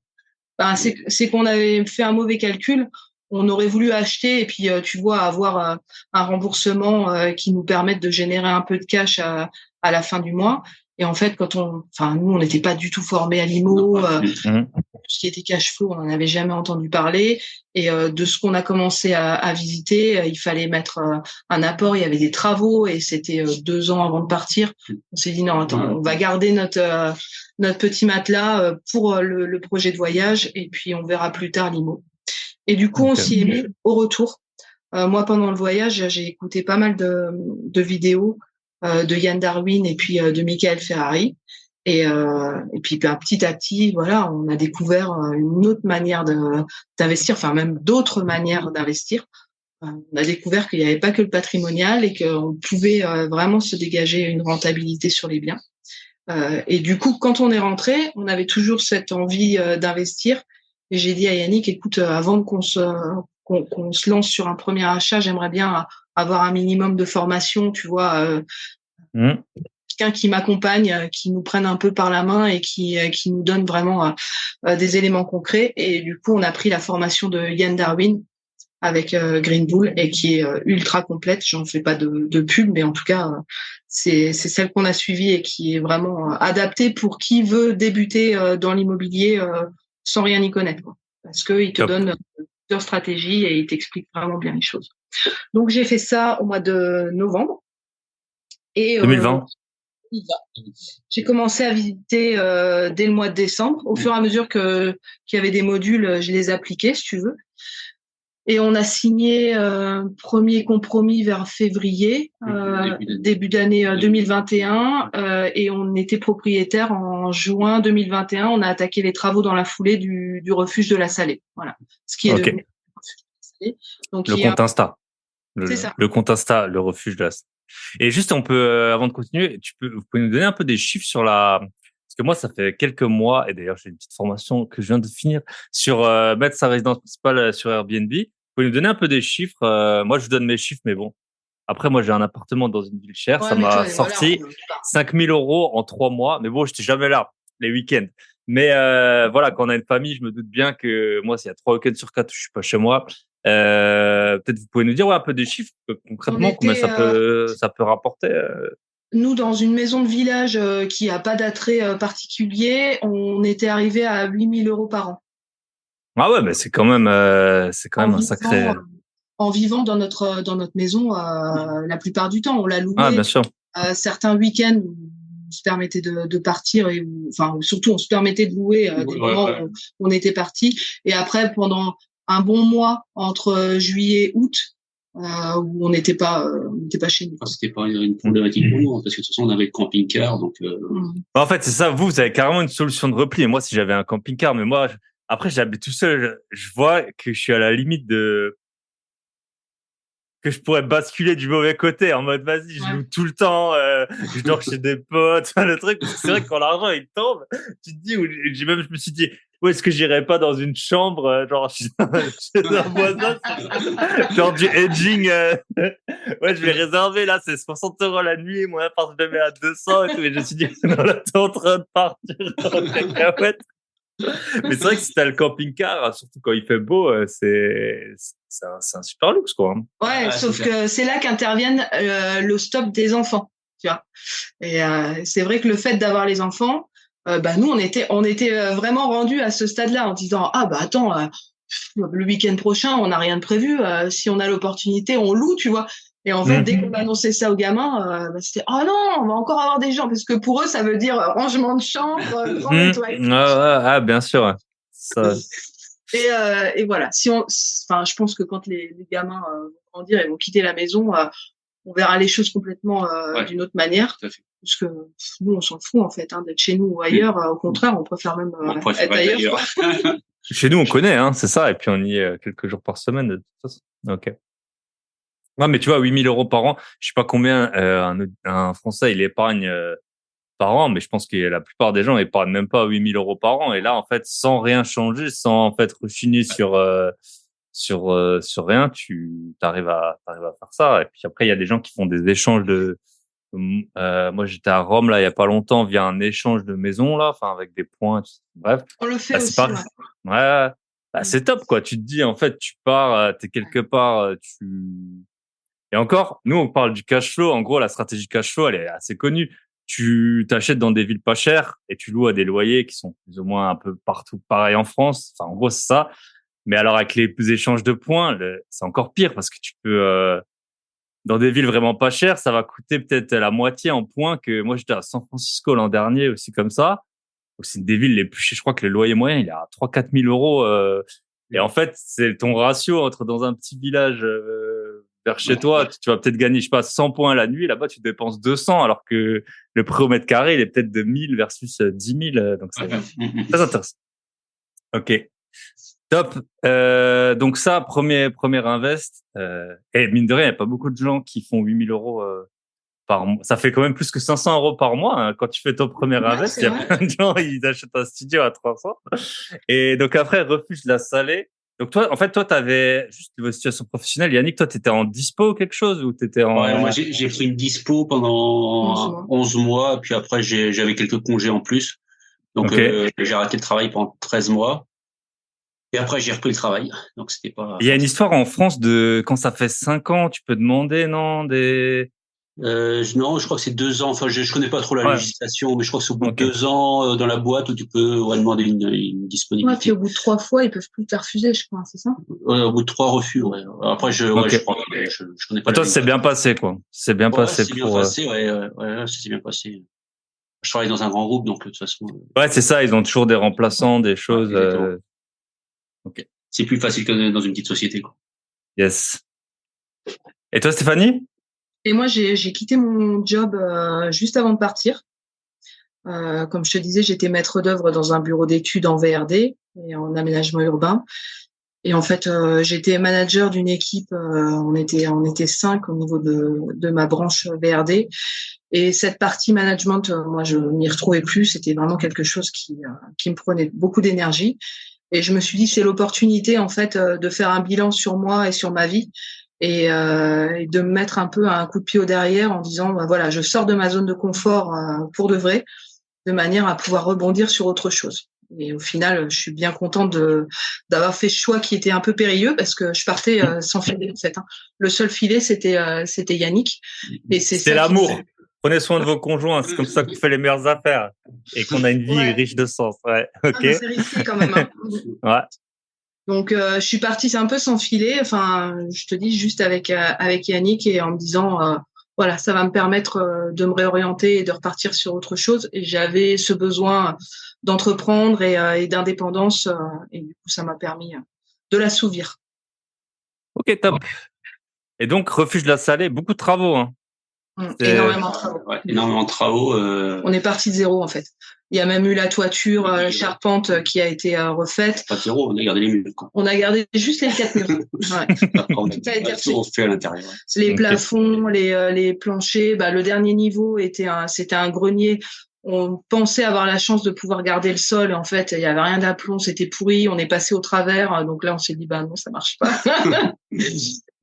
Ben, c'est qu'on avait fait un mauvais calcul. On aurait voulu acheter et puis tu vois, avoir un remboursement qui nous permette de générer un peu de cash à la fin du mois. Et en fait, nous, on n'était pas du tout formés à l'IMO. Tout ce qui était cash flow, on n'en avait jamais entendu parler. Et de ce qu'on a commencé à visiter, il fallait mettre un apport. Il y avait des travaux et c'était 2 ans avant de partir. On s'est dit non, attends, on va garder notre petit matelas pour le projet de voyage et puis on verra plus tard l'IMO. Et du coup, on s'y est mis au retour. Moi, pendant le voyage, j'ai écouté pas mal de vidéos de Yann Darwin et puis de Michael Ferrari. Et puis petit à petit, voilà, on a découvert une autre manière d'investir, enfin même d'autres manières d'investir. On a découvert qu'il n'y avait pas que le patrimonial et qu'on pouvait vraiment se dégager une rentabilité sur les biens. Et du coup, quand on est rentré, on avait toujours cette envie d'investir. Et j'ai dit à Yannick, écoute, avant qu'on se lance sur un premier achat, j'aimerais bien avoir un minimum de formation, tu vois, quelqu'un qui m'accompagne, qui nous prenne un peu par la main et qui nous donne vraiment des éléments concrets. Et du coup, on a pris la formation de Yann Darwin avec Green Bull et qui est ultra complète. J'en fais pas de pub, mais en tout cas, c'est celle qu'on a suivie et qui est vraiment adaptée pour qui veut débuter dans l'immobilier sans rien y connaître, quoi. Parce qu'il te donne plusieurs stratégies et il t'explique vraiment bien les choses. Donc, j'ai fait ça au mois de novembre. Et 2020. J'ai commencé à visiter dès le mois de décembre. Au fur et à mesure qu'il y avait des modules, je les appliquais, si tu veux. Et on a signé premier compromis vers février, début d'année 2021, et on était propriétaire en juin 2021. On a attaqué les travaux dans la foulée du refuge de la Salée. Voilà, ce qui est devenu donc, le compte Insta. C'est ça. Le compte Insta, le refuge de la Salée. Et juste, on peut, avant de continuer, vous pouvez nous donner un peu des chiffres sur parce que moi, ça fait quelques mois, et d'ailleurs, j'ai une petite formation que je viens de finir sur mettre sa résidence principale sur Airbnb. Vous pouvez nous donner un peu des chiffres. Moi, je vous donne mes chiffres, mais bon. Après, moi, j'ai un appartement dans une ville chère. Ça m'a sorti 5 000 € en 3 mois. Mais bon, j'étais jamais là, les week-ends. Mais voilà, quand on a une famille, je me doute bien que moi, s'il y a 3 week-ends sur 4 où je suis pas chez moi, peut-être vous pouvez nous dire un peu des chiffres concrètement, combien ça peut rapporter. Nous, dans une maison de village qui a pas d'attrait particulier, on était arrivé à 8 000 € par an. Ah ouais, mais c'est quand même un sacré. En vivant dans notre maison la plupart du temps, on l'a loué. Ah, bien sûr. Certains week-ends, on se permettait de partir et surtout on se permettait de louer des moments où on était parti. Et après, pendant un bon mois entre juillet et août, où on n'était pas chez nous. C'était pas une problématique pour nous, parce que de toute façon on avait le camping-car, donc. En fait, c'est ça. Vous avez carrément une solution de repli. Et moi, si j'avais un camping-car, mais moi, après, j'habite tout seul. Je vois que je suis à la limite que je pourrais basculer du mauvais côté en mode vas-y, je loue tout le temps, je dors chez des potes, le truc. C'est vrai que quand l'argent il tombe, tu te dis, je me suis dit, où est-ce que j'irais pas dans une chambre, genre chez un voisin, genre du edging. Ouais, je vais réserver là, c'est 60 € la nuit, mon appart je le mets à 200 et tout. Et je me suis dit, non, là, t'es en train de partir en cacahuète. Mais c'est vrai que si t'as le camping-car, surtout quand il fait beau, c'est un super luxe, quoi. Ouais, sauf que c'est là qu'intervienne le stop des enfants, tu vois. Et c'est vrai que le fait d'avoir les enfants, nous on était vraiment rendus à ce stade-là en disant attends, le week-end prochain on n'a rien de prévu, si on a l'opportunité on loue, tu vois. Et en fait dès qu'on a annoncé ça aux gamins, c'était non, on va encore avoir des gens, parce que pour eux ça veut dire rangement de chambre, grand nettoyage. Bien sûr. Ça... Et voilà, je pense que quand les gamins vont grandir et vont quitter la maison, on verra les choses complètement d'une autre manière. Parce que nous, on s'en fout en fait d'être chez nous ou ailleurs. Au contraire, on préfère même être ailleurs. Chez nous, on connaît, c'est ça. Et puis on y est quelques jours par semaine de toute façon. Ok. Ouais, mais tu vois, 8 000 € par an, je sais pas combien un Français il épargne par an, mais je pense que la plupart des gens épargnent même pas 8 000 € par an. Et là, en fait, sans rien changer, sans en fait rechigner sur rien, tu t'arrives à faire ça. Et puis après, il y a des gens qui font des échanges de. Moi, j'étais à Rome là il y a pas longtemps via un échange de maison là, enfin avec des points. Bref. On le fait aussi. Ouais. C'est top quoi. Tu te dis en fait, tu pars, t'es quelque part, Et encore, nous on parle du cash flow. En gros, la stratégie cash flow, elle est assez connue. Tu t'achètes dans des villes pas chères et tu loues à des loyers qui sont plus ou moins un peu partout pareil en France. Enfin, en gros, c'est ça. Mais alors avec les échanges de points, c'est encore pire parce que tu peux dans des villes vraiment pas chères, ça va coûter peut-être la moitié en points que moi j'étais à San Francisco l'an dernier aussi comme ça. Donc, c'est une des villes les plus chères. Je crois que le loyer moyen il est à 3-4 000 €. Et en fait, c'est ton ratio entre dans un petit village vers chez toi, tu vas peut-être gagner, je sais pas, 100 points la nuit. Là-bas, tu dépenses 200, alors que le prix au mètre carré, il est peut-être de 1000 versus 10 000. Donc, c'est très intéressant. Ok. Top. Donc ça, premier invest. Et mine de rien, il n'y a pas beaucoup de gens qui font 8 000 € par mois. Ça fait quand même plus que 500 € par mois. Quand tu fais ton premier invest, il y a plein de gens, ils achètent un studio à 300. Et donc après, refuge la Salée. Donc toi, en fait, t'avais juste une situation professionnelle. Yannick, toi, t'étais en dispo ou quelque chose, ou t'étais en... Ouais, moi, j'ai pris une dispo pendant 11 mois. Puis après, j'avais quelques congés en plus. Donc, j'ai arrêté le travail pendant 13 mois. Et après, j'ai repris le travail. Donc, c'était pas... Il y a une histoire en France de quand ça fait 5 ans, tu peux demander, non, des... Non, je crois que c'est 2 ans. Enfin, je connais pas trop la législation, mais je crois que c'est au bout de 2 ans dans la boîte où tu peux demander une disponibilité. Ouais, puis au bout de 3 fois, ils peuvent plus te refuser, je crois, c'est ça? Ouais, au bout de 3 refus, ouais. Après, je crois que je connais pas. Toi, c'est bien passé, quoi. C'est bien passé c'est bien passé, ouais, c'est bien passé. Je travaille dans un grand groupe, donc de toute façon. Ouais, c'est ça. Ils ont toujours des remplaçants, des choses. Ok. C'est plus facile que dans une petite société, quoi. Yes. Et toi, Stéphanie? Et moi, j'ai quitté mon job juste avant de partir. Comme je te disais, j'étais maître d'œuvre dans un bureau d'études en VRD et en aménagement urbain. Et en fait, j'étais manager d'une équipe. On était 5 au niveau de ma branche VRD. Et cette partie management, moi, je m'y retrouvais plus. C'était vraiment quelque chose qui me prenait beaucoup d'énergie. Et je me suis dit, c'est l'opportunité en fait de faire un bilan sur moi et sur ma vie. Et de me mettre un peu un coup de pied au derrière en disant voilà, je sors de ma zone de confort pour de vrai, de manière à pouvoir rebondir sur autre chose. Et au final, je suis bien contente d'avoir fait ce choix qui était un peu périlleux parce que je partais sans filet en fait. Le seul filet c'était Yannick. Et c'est l'amour. Prenez soin de vos conjoints, c'est comme ça qu'on fait les meilleures affaires et qu'on a une vie riche de sens. Ouais. Ok. C'est risqué quand même. Ouais. Donc je suis partie un peu sans filet, enfin je te dis juste avec Yannick et en me disant voilà, ça va me permettre de me réorienter et de repartir sur autre chose, et j'avais ce besoin d'entreprendre et d'indépendance et du coup ça m'a permis de l'assouvir. OK, top. Et donc refuge de la Salée, beaucoup de travaux hein. Énormément de travaux. Ouais, énormément de travaux. On est parti de zéro en fait. Il y a même eu la toiture, la charpente qui a été refaite. Pas de zéro, on a gardé les murs. On a gardé juste les 4 murs. Ouais. On fait à l'intérieur. Ouais. Les plafonds, les planchers. Le dernier niveau c'était un grenier. on pensait avoir la chance de pouvoir garder le sol. En fait, il y avait rien d'aplomb, c'était pourri. On est passé au travers. Donc là, on s'est dit, bah non, ça marche pas.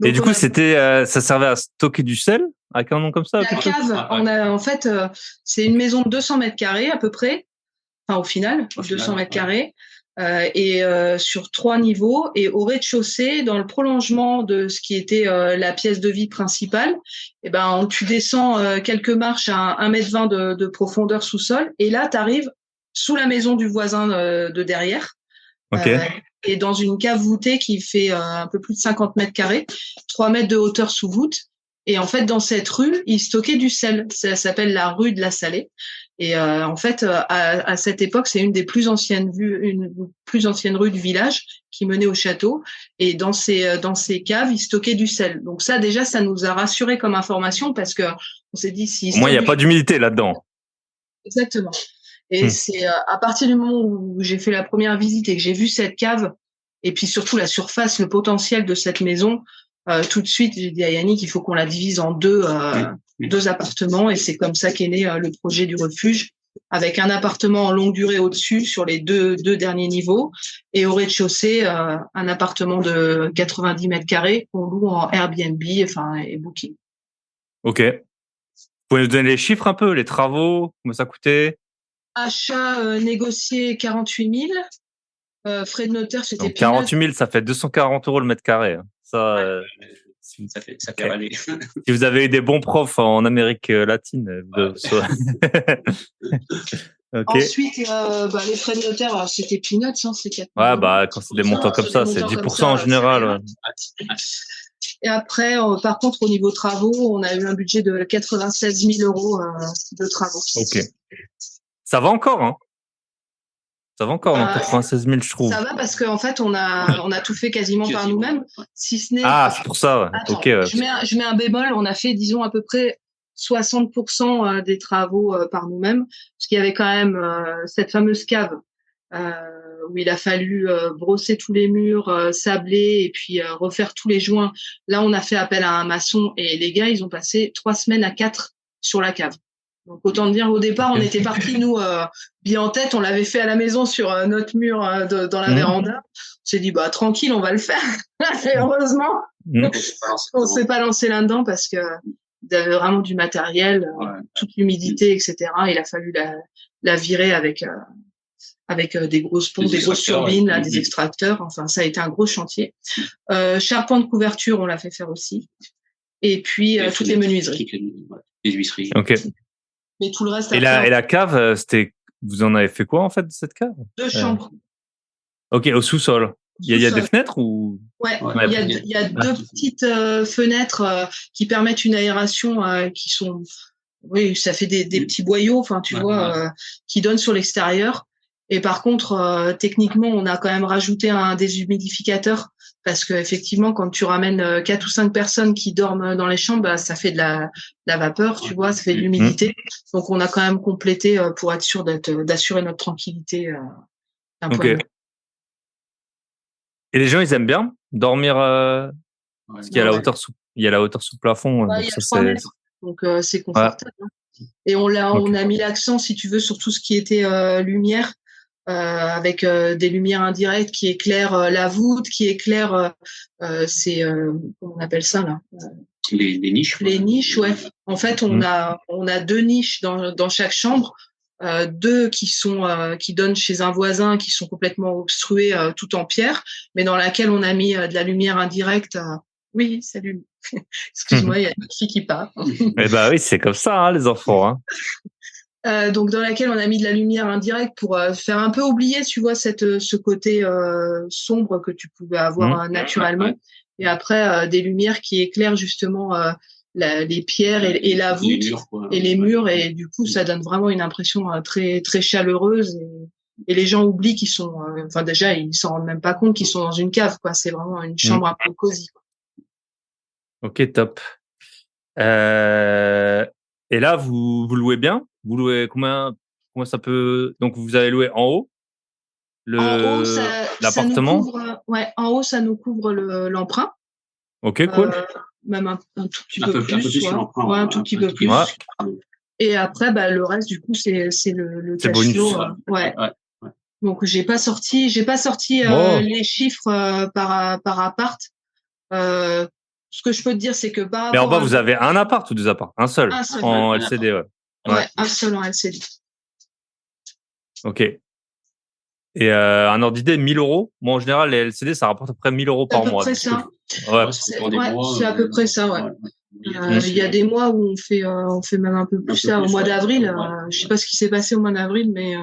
Et du coup, ça servait à stocker du sel avec un nom comme ça? La cave, en fait, c'est une maison de 200 mètres carrés à peu près. Enfin, au final, 200 mètres carrés. Et sur 3 niveaux. Et au rez-de-chaussée, dans le prolongement de ce qui était la pièce de vie principale, tu descends quelques marches à 1,20 m de profondeur sous-sol. Et là, tu arrives sous la maison du voisin de derrière. Okay. Et dans une cave voûtée qui fait un peu plus de 50 mètres carrés, 3 mètres de hauteur sous voûte. Et en fait, dans cette rue, ils stockaient du sel. Ça s'appelle la rue de la Salée. Et en fait, à cette époque, c'est une des plus anciennes rues du village qui menait au château. Et dans ces caves, ils stockaient du sel. Donc ça, déjà, ça nous a rassurés comme information parce que on s'est dit si. Au moins, il n'y a pas d'humidité là-dedans. Exactement. Et c'est à partir du moment où j'ai fait la première visite et que j'ai vu cette cave, et puis surtout la surface, le potentiel de cette maison, tout de suite, j'ai dit à Yannick, il faut qu'on la divise en deux appartements. Et c'est comme ça qu'est né le projet du refuge, avec un appartement en longue durée au-dessus sur les deux derniers niveaux, et au rez-de-chaussée, un appartement de 90 mètres carrés qu'on loue en Airbnb, et Booking. Ok. Vous pouvez nous donner les chiffres un peu, les travaux, comment ça coûtait? Achat négocié 48 000. Frais de notaire, c'était 48 000, ça fait 240 € le mètre carré. Ça, ça fait râler. Si vous avez eu des bons profs en Amérique latine, Okay. Ensuite, les frais de notaire, c'était peanuts, c'est 4 000 €. Quand c'est des montants comme ça, c'est 10% en général. Ouais. Et après, par contre, au niveau travaux, on a eu un budget de 96 000 € de travaux. Ok. Ça va encore, hein? Ça va encore, dans 96 000, je trouve. Ça va parce qu'en fait, on a tout fait quasiment par nous-mêmes, si ce n'est. Ah, c'est pour ça, ouais. Attends, okay, ouais. Je mets un bémol. On a fait, disons, à peu près 60% des travaux par nous-mêmes, parce qu'il y avait quand même cette fameuse cave où il a fallu brosser tous les murs, sabler et puis refaire tous les joints. Là, on a fait appel à un maçon et les gars, ils ont passé 3 semaines à 4 sur la cave. Donc autant dire, au départ, on était partis, nous, bien en tête, on l'avait fait à la maison sur notre mur dans la véranda. On s'est dit, tranquille, on va le faire. Et heureusement, on s'est pas lancé là-dedans parce que il y avait vraiment du matériel, toute l'humidité, etc. Il a fallu la virer avec des grosses pompes, des grosses turbines, des extracteurs. Enfin, ça a été un gros chantier. Charpente couverture, on l'a fait faire aussi. Et puis, toutes les menuiseries. Les huisseries. Ok. Mais tout le reste. Et la cave, vous en avez fait quoi, en fait, de cette cave? 2 chambres. Ok, au sous-sol. Il y a des fenêtres ou? Ouais, il y a 2 petites fenêtres qui permettent une aération qui sont, oui, ça fait des petits boyaux, tu vois, qui donnent sur l'extérieur. Et par contre, techniquement, on a quand même rajouté un déshumidificateur parce que effectivement, quand tu ramènes 4 ou 5 personnes qui dorment dans les chambres, ça fait de la vapeur, tu vois, ça fait de l'humidité. Donc, on a quand même complété pour être sûr d'assurer notre tranquillité. Ok. Et les gens, ils aiment bien dormir parce qu'il y a la hauteur sous plafond. Il y a 3 mètres, donc c'est confortable. Ouais. Et on a mis l'accent, si tu veux, sur tout ce qui était lumière. Avec des lumières indirectes qui éclairent la voûte, qui éclairent comment on appelle ça là, les niches. Les niches, ouais. En fait, on a 2 niches dans chaque chambre, 2 qui donnent chez un voisin, qui sont complètement obstruées, tout en pierre, mais dans laquelle on a mis de la lumière indirecte. Oui, salut. Excuse-moi, il y a une fille qui part. Eh oui, c'est comme ça, les enfants. Hein. Donc dans laquelle on a mis de la lumière indirecte pour faire un peu oublier, tu vois, ce côté sombre que tu pouvais avoir naturellement. Et après des lumières qui éclairent justement les pierres et la voûte et les murs, et du coup ça donne vraiment une impression très très chaleureuse, et les gens oublient qu'ils sont, déjà ils s'en rendent même pas compte qu'ils sont dans une cave, quoi. C'est vraiment une chambre un peu cosy, quoi. Ok, top. Et là, vous louez bien? Vous louez combien ça peut? Donc vous avez loué en haut l'appartement? En haut ça nous couvre l'emprunt. Ok, cool. Même un tout petit peu plus. Un tout petit peu plus. Et après, le reste, du coup, c'est le C'est cash bonus. flow. Ouais. Donc, j'ai pas sorti les chiffres par appart. Ce que je peux te dire, c'est que par Mais en rapport bas, à vous avez un appart ou deux apparts? Un seul. un seul, En LCD, ouais. Ouais. un seul en LCD. Ok. Et un ordre d'idée, 1000 euros. Moi, en général, les LCD, ça rapporte à peu près 1000 euros C'est à par peu mois. près Donc, ça. ouais. C'est à peu près ça, ouais. Il y a des mois où on fait même un peu plus ça. Au mois d'avril, je sais pas ce qui s'est passé au mois d'avril, mais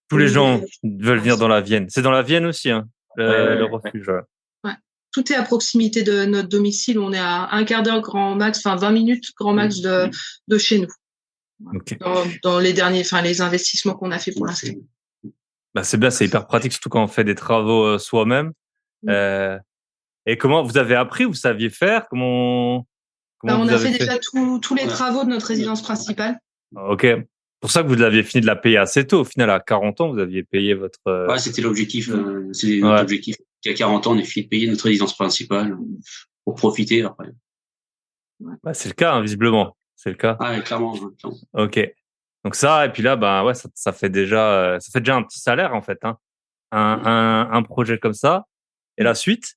Tous les gens veulent venir dans la Vienne. C'est dans la Vienne aussi, hein, le refuge. Ouais. Ouais. Tout est à proximité de notre domicile. On est à un quart d'heure grand max, enfin 20 minutes grand max de chez nous. Okay. Dans les les investissements qu'on a fait pour l'instant. Bah, c'est bien, c'est hyper pratique, surtout quand on fait des travaux soi-même. Et comment vous avez appris, vous saviez faire? Comment on vous a avez fait déjà tous les travaux de notre résidence principale. Ok. Pour ça que vous l'aviez fini de la payer assez tôt. Au final, à 40 ans, vous aviez payé votre... Ouais, c'était l'objectif. C'est notre objectif. À 40 ans, on a fini de payer notre résidence principale pour profiter après. Bah, c'est le cas, hein, visiblement. C'est le cas. Ah, clairement. Ok. Donc ça, et puis là, bah ouais, ça fait déjà un petit salaire en fait, hein. Un projet comme ça. Et la suite?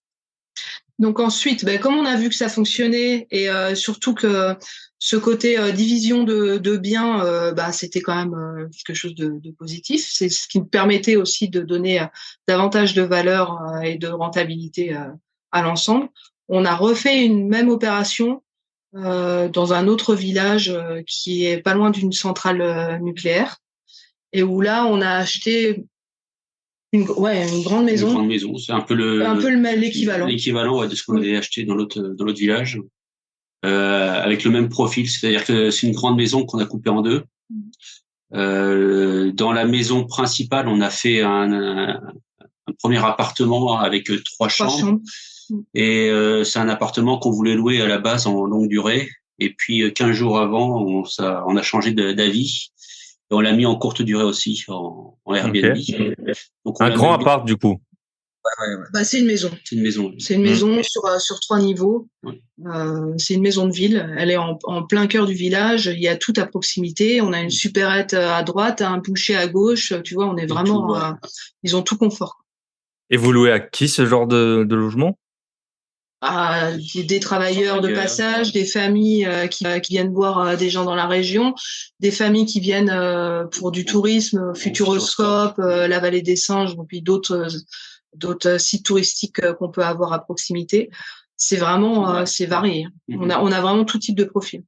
Donc ensuite, comme on a vu que ça fonctionnait et surtout que ce côté division de biens, c'était quand même quelque chose de positif. C'est ce qui me permettait aussi de donner davantage de valeur et de rentabilité à l'ensemble. On a refait une même opération dans un autre village qui est pas loin d'une centrale nucléaire et où là, on a acheté une grande maison. Une grande maison, c'est un peu l'équivalent. L'équivalent de ce qu'on avait acheté dans l'autre village, avec le même profil, c'est-à-dire que c'est une grande maison qu'on a coupée en deux. Dans la maison principale, on a fait un premier appartement avec 3 chambres. Et c'est un appartement qu'on voulait louer à la base en longue durée. Et puis 15 jours avant, on a changé d'avis. Et on l'a mis en courte durée aussi, en Airbnb. Okay. Donc un grand appart, du coup. C'est une maison. C'est une maison. C'est une maison sur 3 niveaux. Ouais. C'est une maison de ville. Elle est en plein cœur du village. Il y a tout à proximité. On a une supérette à droite, un boucher à gauche. Tu vois, on est vraiment. Ils ont tout confort. Et vous louez à qui ce genre de logement? Des travailleurs de passage, des familles qui viennent voir des gens dans la région, des familles qui viennent pour du tourisme, Futuroscope, la Vallée des Singes, et puis d'autres sites touristiques qu'on peut avoir à proximité. C'est vraiment c'est varié. On a vraiment tout type de profil.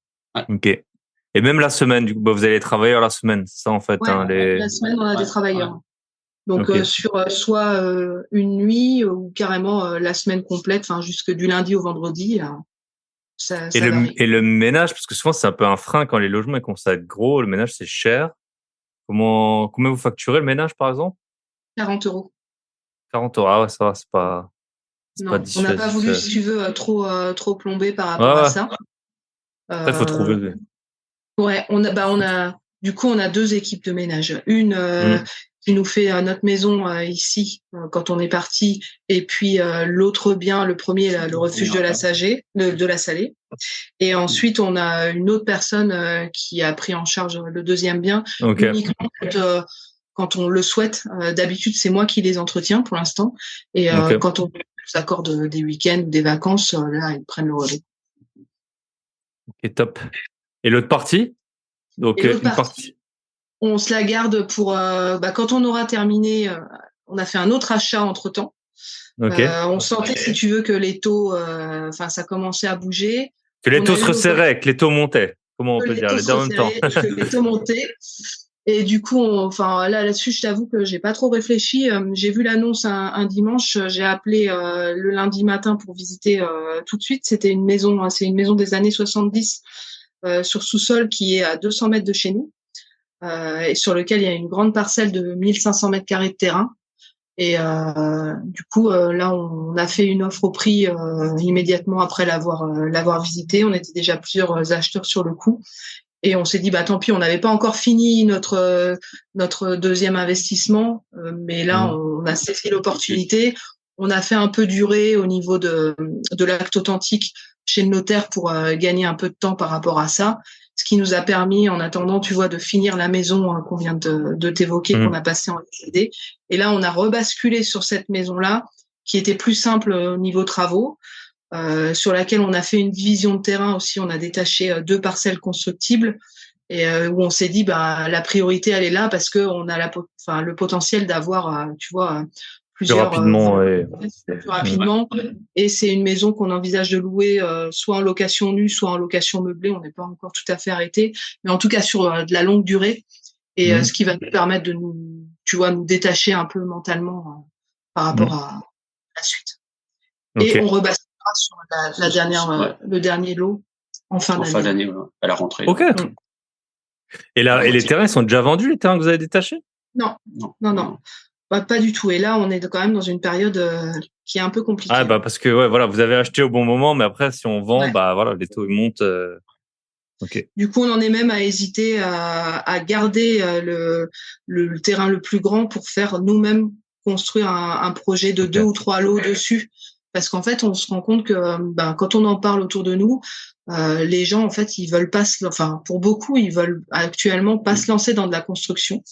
Ok. Et même la semaine, du coup, vous allez travailler la semaine, c'est ça en fait. Ouais, la semaine, on a des travailleurs. Ouais. Donc sur soit une nuit ou carrément la semaine complète, enfin jusque du lundi au vendredi. Ça varie. Et le ménage, parce que souvent c'est un peu un frein quand les logements commencent à être gros, le ménage c'est cher. Combien vous facturez le ménage par exemple? 40 €. 40 €, ah ouais, ça va, c'est pas non, on n'a pas voulu, si tu veux, trop plomber par rapport à ça. Après, faut trouver. Ouais, on a 2 équipes de ménage. Une qui nous fait notre maison ici quand on est parti, et puis l'autre bien, le premier, le refuge de la Salée. Et ensuite, on a une autre personne qui a pris en charge le deuxième bien, uniquement quand on le souhaite. D'habitude, c'est moi qui les entretiens pour l'instant. Et quand on s'accorde des week-ends ou des vacances, là, ils prennent le relais. Ok, top. Et l'autre partie? Donc, une partie. On se la garde pour quand on aura terminé. On a fait un autre achat entre-temps. On sentait, si tu veux, que les taux, ça commençait à bouger. Que les taux se resserraient, que les taux montaient. Comment on peut dire? Les deux en même temps. Que les taux montaient. Et du coup, là-dessus, je t'avoue que j'ai pas trop réfléchi. J'ai vu l'annonce un dimanche. J'ai appelé le lundi matin pour visiter tout de suite. C'était une maison, c'est une maison des années 70 sur sous-sol qui est à 200 mètres de chez nous. Et sur lequel il y a une grande parcelle de 1500 mètres carrés de terrain. Et du coup, là, on a fait une offre au prix immédiatement après l'avoir visité. On était déjà plusieurs acheteurs sur le coup. Et on s'est dit, tant pis, on n'avait pas encore fini notre deuxième investissement. Mais là, on a saisi l'opportunité. On a fait un peu durer au niveau de l'acte authentique chez le notaire pour gagner un peu de temps par rapport à ça. ce qui nous a permis, en attendant, tu vois, de finir la maison qu'on vient de t'évoquer, qu'on a passée en LCD. Et là, on a rebasculé sur cette maison-là, qui était plus simple au niveau travaux, sur laquelle on a fait une division de terrain aussi. On a détaché 2 parcelles constructibles et où on s'est dit, la priorité, elle est là parce que on a le potentiel d'avoir, tu vois, plusieurs plus rapidement. Et c'est une maison qu'on envisage de louer soit en location nue, soit en location meublée. On n'est pas encore tout à fait arrêté, mais en tout cas sur de la longue durée. Et ce qui va nous permettre de nous détacher un peu mentalement par rapport à la suite. Okay. Et on rebasculera sur la dernière, le dernier lot en fin d'année. En fin d'année, voilà, à la rentrée. Ok. Et les terrains sont déjà vendus, les terrains que vous avez détachés? Non. Pas du tout. Et là, on est quand même dans une période qui est un peu compliquée. Ah, parce que, voilà, vous avez acheté au bon moment, mais après, si on vend, voilà, les taux montent. Okay. Du coup, on en est même à hésiter à garder le terrain le plus grand pour faire nous-mêmes construire un projet de 2 ou 3 lots dessus. Parce qu'en fait, on se rend compte que quand on en parle autour de nous, les gens, en fait, ils veulent pas pour beaucoup, ils veulent actuellement pas se lancer dans de la construction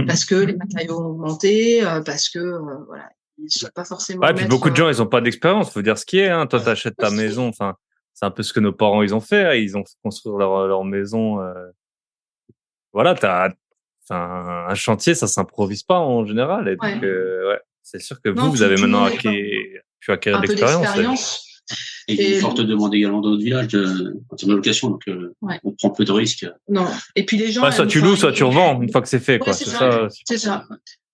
parce que les matériaux ont augmenté, parce que voilà, ils sont pas forcément. Ouais, puis beaucoup de gens, ils ont pas d'expérience. Faut dire ce qui est. Hein. Toi, t'achètes ta maison. Enfin, c'est un peu ce que nos parents ils ont fait. Hein. Ils ont fait construire leur maison. Voilà, un chantier, ça s'improvise pas en général. Et donc, c'est sûr que vous avez maintenant pu acquérir de l'expérience. Et il y a une forte demande également dans notre village en termes de location, donc on prend peu de risques. Non. Et puis les gens. Soit tu loues, soit tu revends une fois que c'est fait, quoi. C'est ça.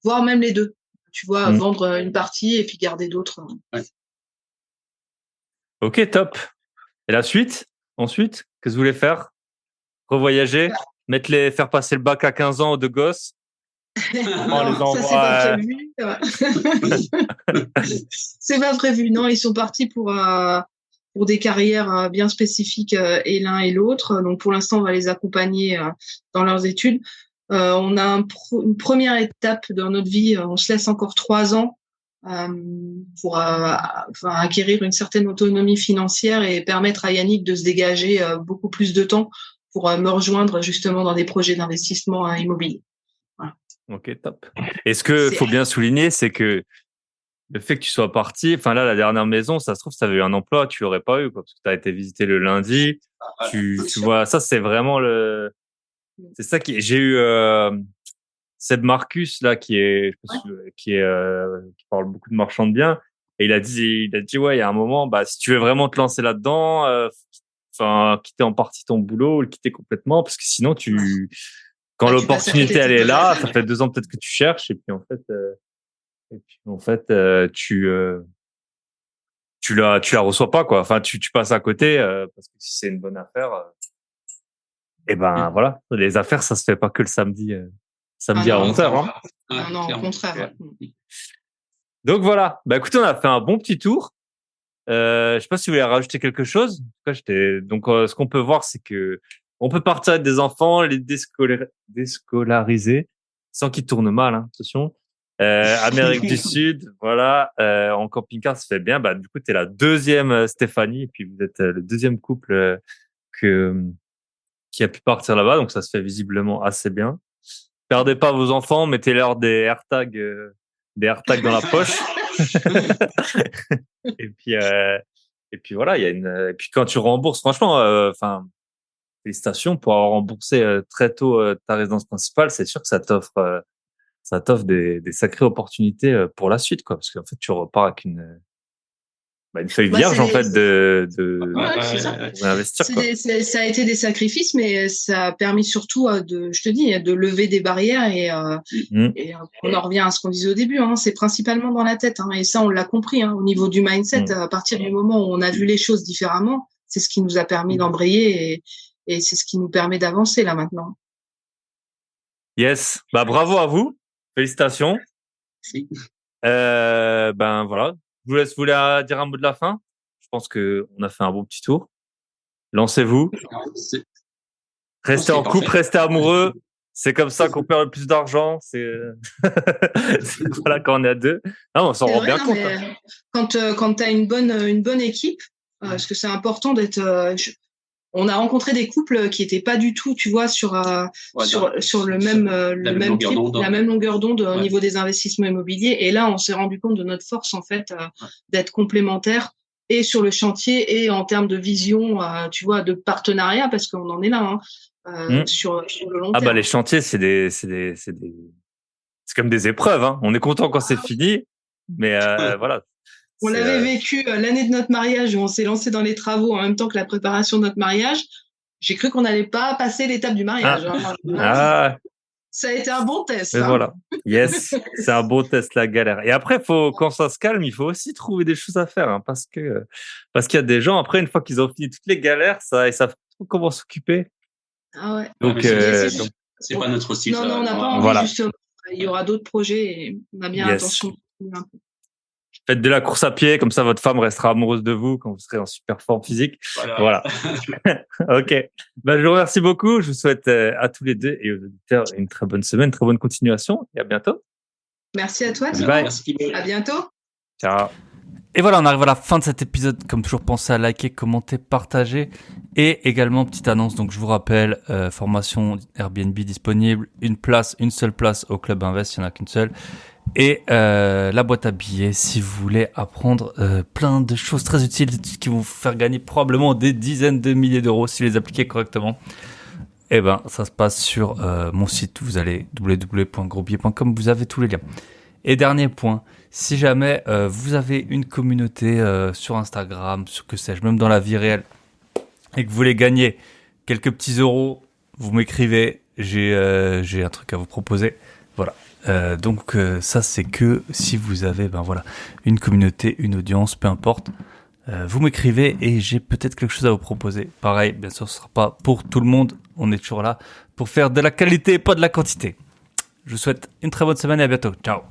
Voire même les deux. Tu vois, vendre une partie et puis garder d'autres. Ouais. Ok, top. Et la suite, ensuite, qu'est-ce que vous voulez faire? Revoyager, faire passer le bac à 15 ans aux 2 gosses. Non, ça c'est pas prévu. C'est pas prévu. Non, ils sont partis pour des carrières bien spécifiques et l'un et l'autre. Donc pour l'instant, on va les accompagner dans leurs études. On a une première étape dans notre vie. On se laisse encore 3 ans pour acquérir une certaine autonomie financière et permettre à Yannick de se dégager beaucoup plus de temps pour me rejoindre justement dans des projets d'investissement immobilier. Voilà. Ok, top. Et ce que faut bien souligner, c'est que le fait que tu sois parti, enfin là, la dernière maison, ça se trouve, si tu avais eu un emploi, tu l'aurais pas eu, quoi, parce que tu as été visité le lundi. Tu vois, ça, c'est vraiment c'est ça j'ai eu Seb Marcus, là, qui parle beaucoup de marchand de biens. Et il a dit, ouais, il y a un moment, si tu veux vraiment te lancer là-dedans, quitter en partie ton boulot ou le quitter complètement, parce que sinon quand l'opportunité elle est là, ça fait 2 ans peut-être que tu cherches et puis en fait tu la reçois pas, quoi. Enfin tu passes à côté parce que si c'est une bonne affaire voilà, les affaires ça se fait pas que le samedi à 11h. Non, au contraire. Donc voilà, écoutez, on a fait un bon petit tour. Je sais pas si vous voulez rajouter quelque chose. En tout cas, donc ce qu'on peut voir, c'est que on peut partir avec des enfants, les déscolariser sans qu'ils tournent mal, hein, attention. Amérique du Sud, voilà, en camping-car, ça fait bien. Du coup, t'es la deuxième Stéphanie, et puis vous êtes le deuxième couple qui a pu partir là-bas, donc ça se fait visiblement assez bien. Perdez pas vos enfants, mettez-leur des AirTags dans la poche. et puis voilà, et puis quand tu rembourses, franchement, félicitations pour avoir remboursé très tôt ta résidence principale. C'est sûr que ça t'offre des sacrées opportunités pour la suite, quoi, parce qu'en fait tu repars avec une feuille vierge en fait d'investir. Ça a été des sacrifices, mais ça a permis surtout de lever des barrières et on en revient à ce qu'on disait au début. Hein, c'est principalement dans la tête, hein, et ça on l'a compris au niveau du mindset. À partir du moment où on a vu les choses différemment, c'est ce qui nous a permis d'embrayer et c'est ce qui nous permet d'avancer là maintenant. Yes, bravo à vous, félicitations. Merci. Voilà. Je vous laisse dire un mot de la fin. Je pense que on a fait un bon petit tour. Lancez-vous. Restez en couple, restez amoureux. C'est comme ça qu'on perd le plus d'argent. Voilà, quand on est à 2. Non, on s'en rend bien compte. Quand tu as une bonne équipe, parce que c'est important d'être. on a rencontré des couples qui étaient pas du tout, tu vois, sur le même la même longueur d'onde au niveau des investissements immobiliers. Et là, on s'est rendu compte de notre force en fait d'être complémentaires et sur le chantier et en termes de vision, tu vois, de partenariat, parce qu'on en est là sur le long terme. Ah bah les chantiers, c'est comme des épreuves. Hein. On est content quand c'est fini, mais voilà. On l'avait vécu l'année de notre mariage où on s'est lancé dans les travaux en même temps que la préparation de notre mariage. J'ai cru qu'on n'allait pas passer l'étape du mariage. Ça a été un bon test. Mais voilà. Yes, c'est un bon test, la galère. Et après, quand ça se calme, il faut aussi trouver des choses à faire, hein, parce qu'il y a des gens, après, une fois qu'ils ont fini toutes les galères, ils savent comment s'occuper. Ah ouais. Donc, c'est pas notre style. Non, on n'a pas envie, justement. Il y aura d'autres projets et on a bien l'intention. Faites de la course à pied, comme ça votre femme restera amoureuse de vous quand vous serez en super forme physique. Voilà. Ok. Je vous remercie beaucoup. Je vous souhaite à tous les deux et aux auditeurs une très bonne semaine, très bonne continuation et à bientôt. Merci à toi, Thibaut. À bientôt. Ciao. Et voilà, on arrive à la fin de cet épisode. Comme toujours, pensez à liker, commenter, partager. Et également, petite annonce, donc je vous rappelle, formation Airbnb disponible, une seule place au Club Invest, il n'y en a qu'une seule. Et la boîte à billets, si vous voulez apprendre plein de choses très utiles qui vont vous faire gagner probablement des dizaines de milliers d'euros si vous les appliquez correctement. Eh ben, ça se passe sur mon site. Vous allez www.grosbillet.com, vous avez tous les liens. Et dernier point, si jamais vous avez une communauté sur Instagram, que sais-je, même dans la vie réelle, et que vous voulez gagner quelques petits euros, vous m'écrivez, j'ai un truc à vous proposer. Voilà. Donc ça, c'est que si vous avez une communauté, une audience, peu importe, vous m'écrivez et j'ai peut-être quelque chose à vous proposer. Pareil, bien sûr, ce sera pas pour tout le monde. On est toujours là pour faire de la qualité, pas de la quantité. Je vous souhaite une très bonne semaine et à bientôt. Ciao.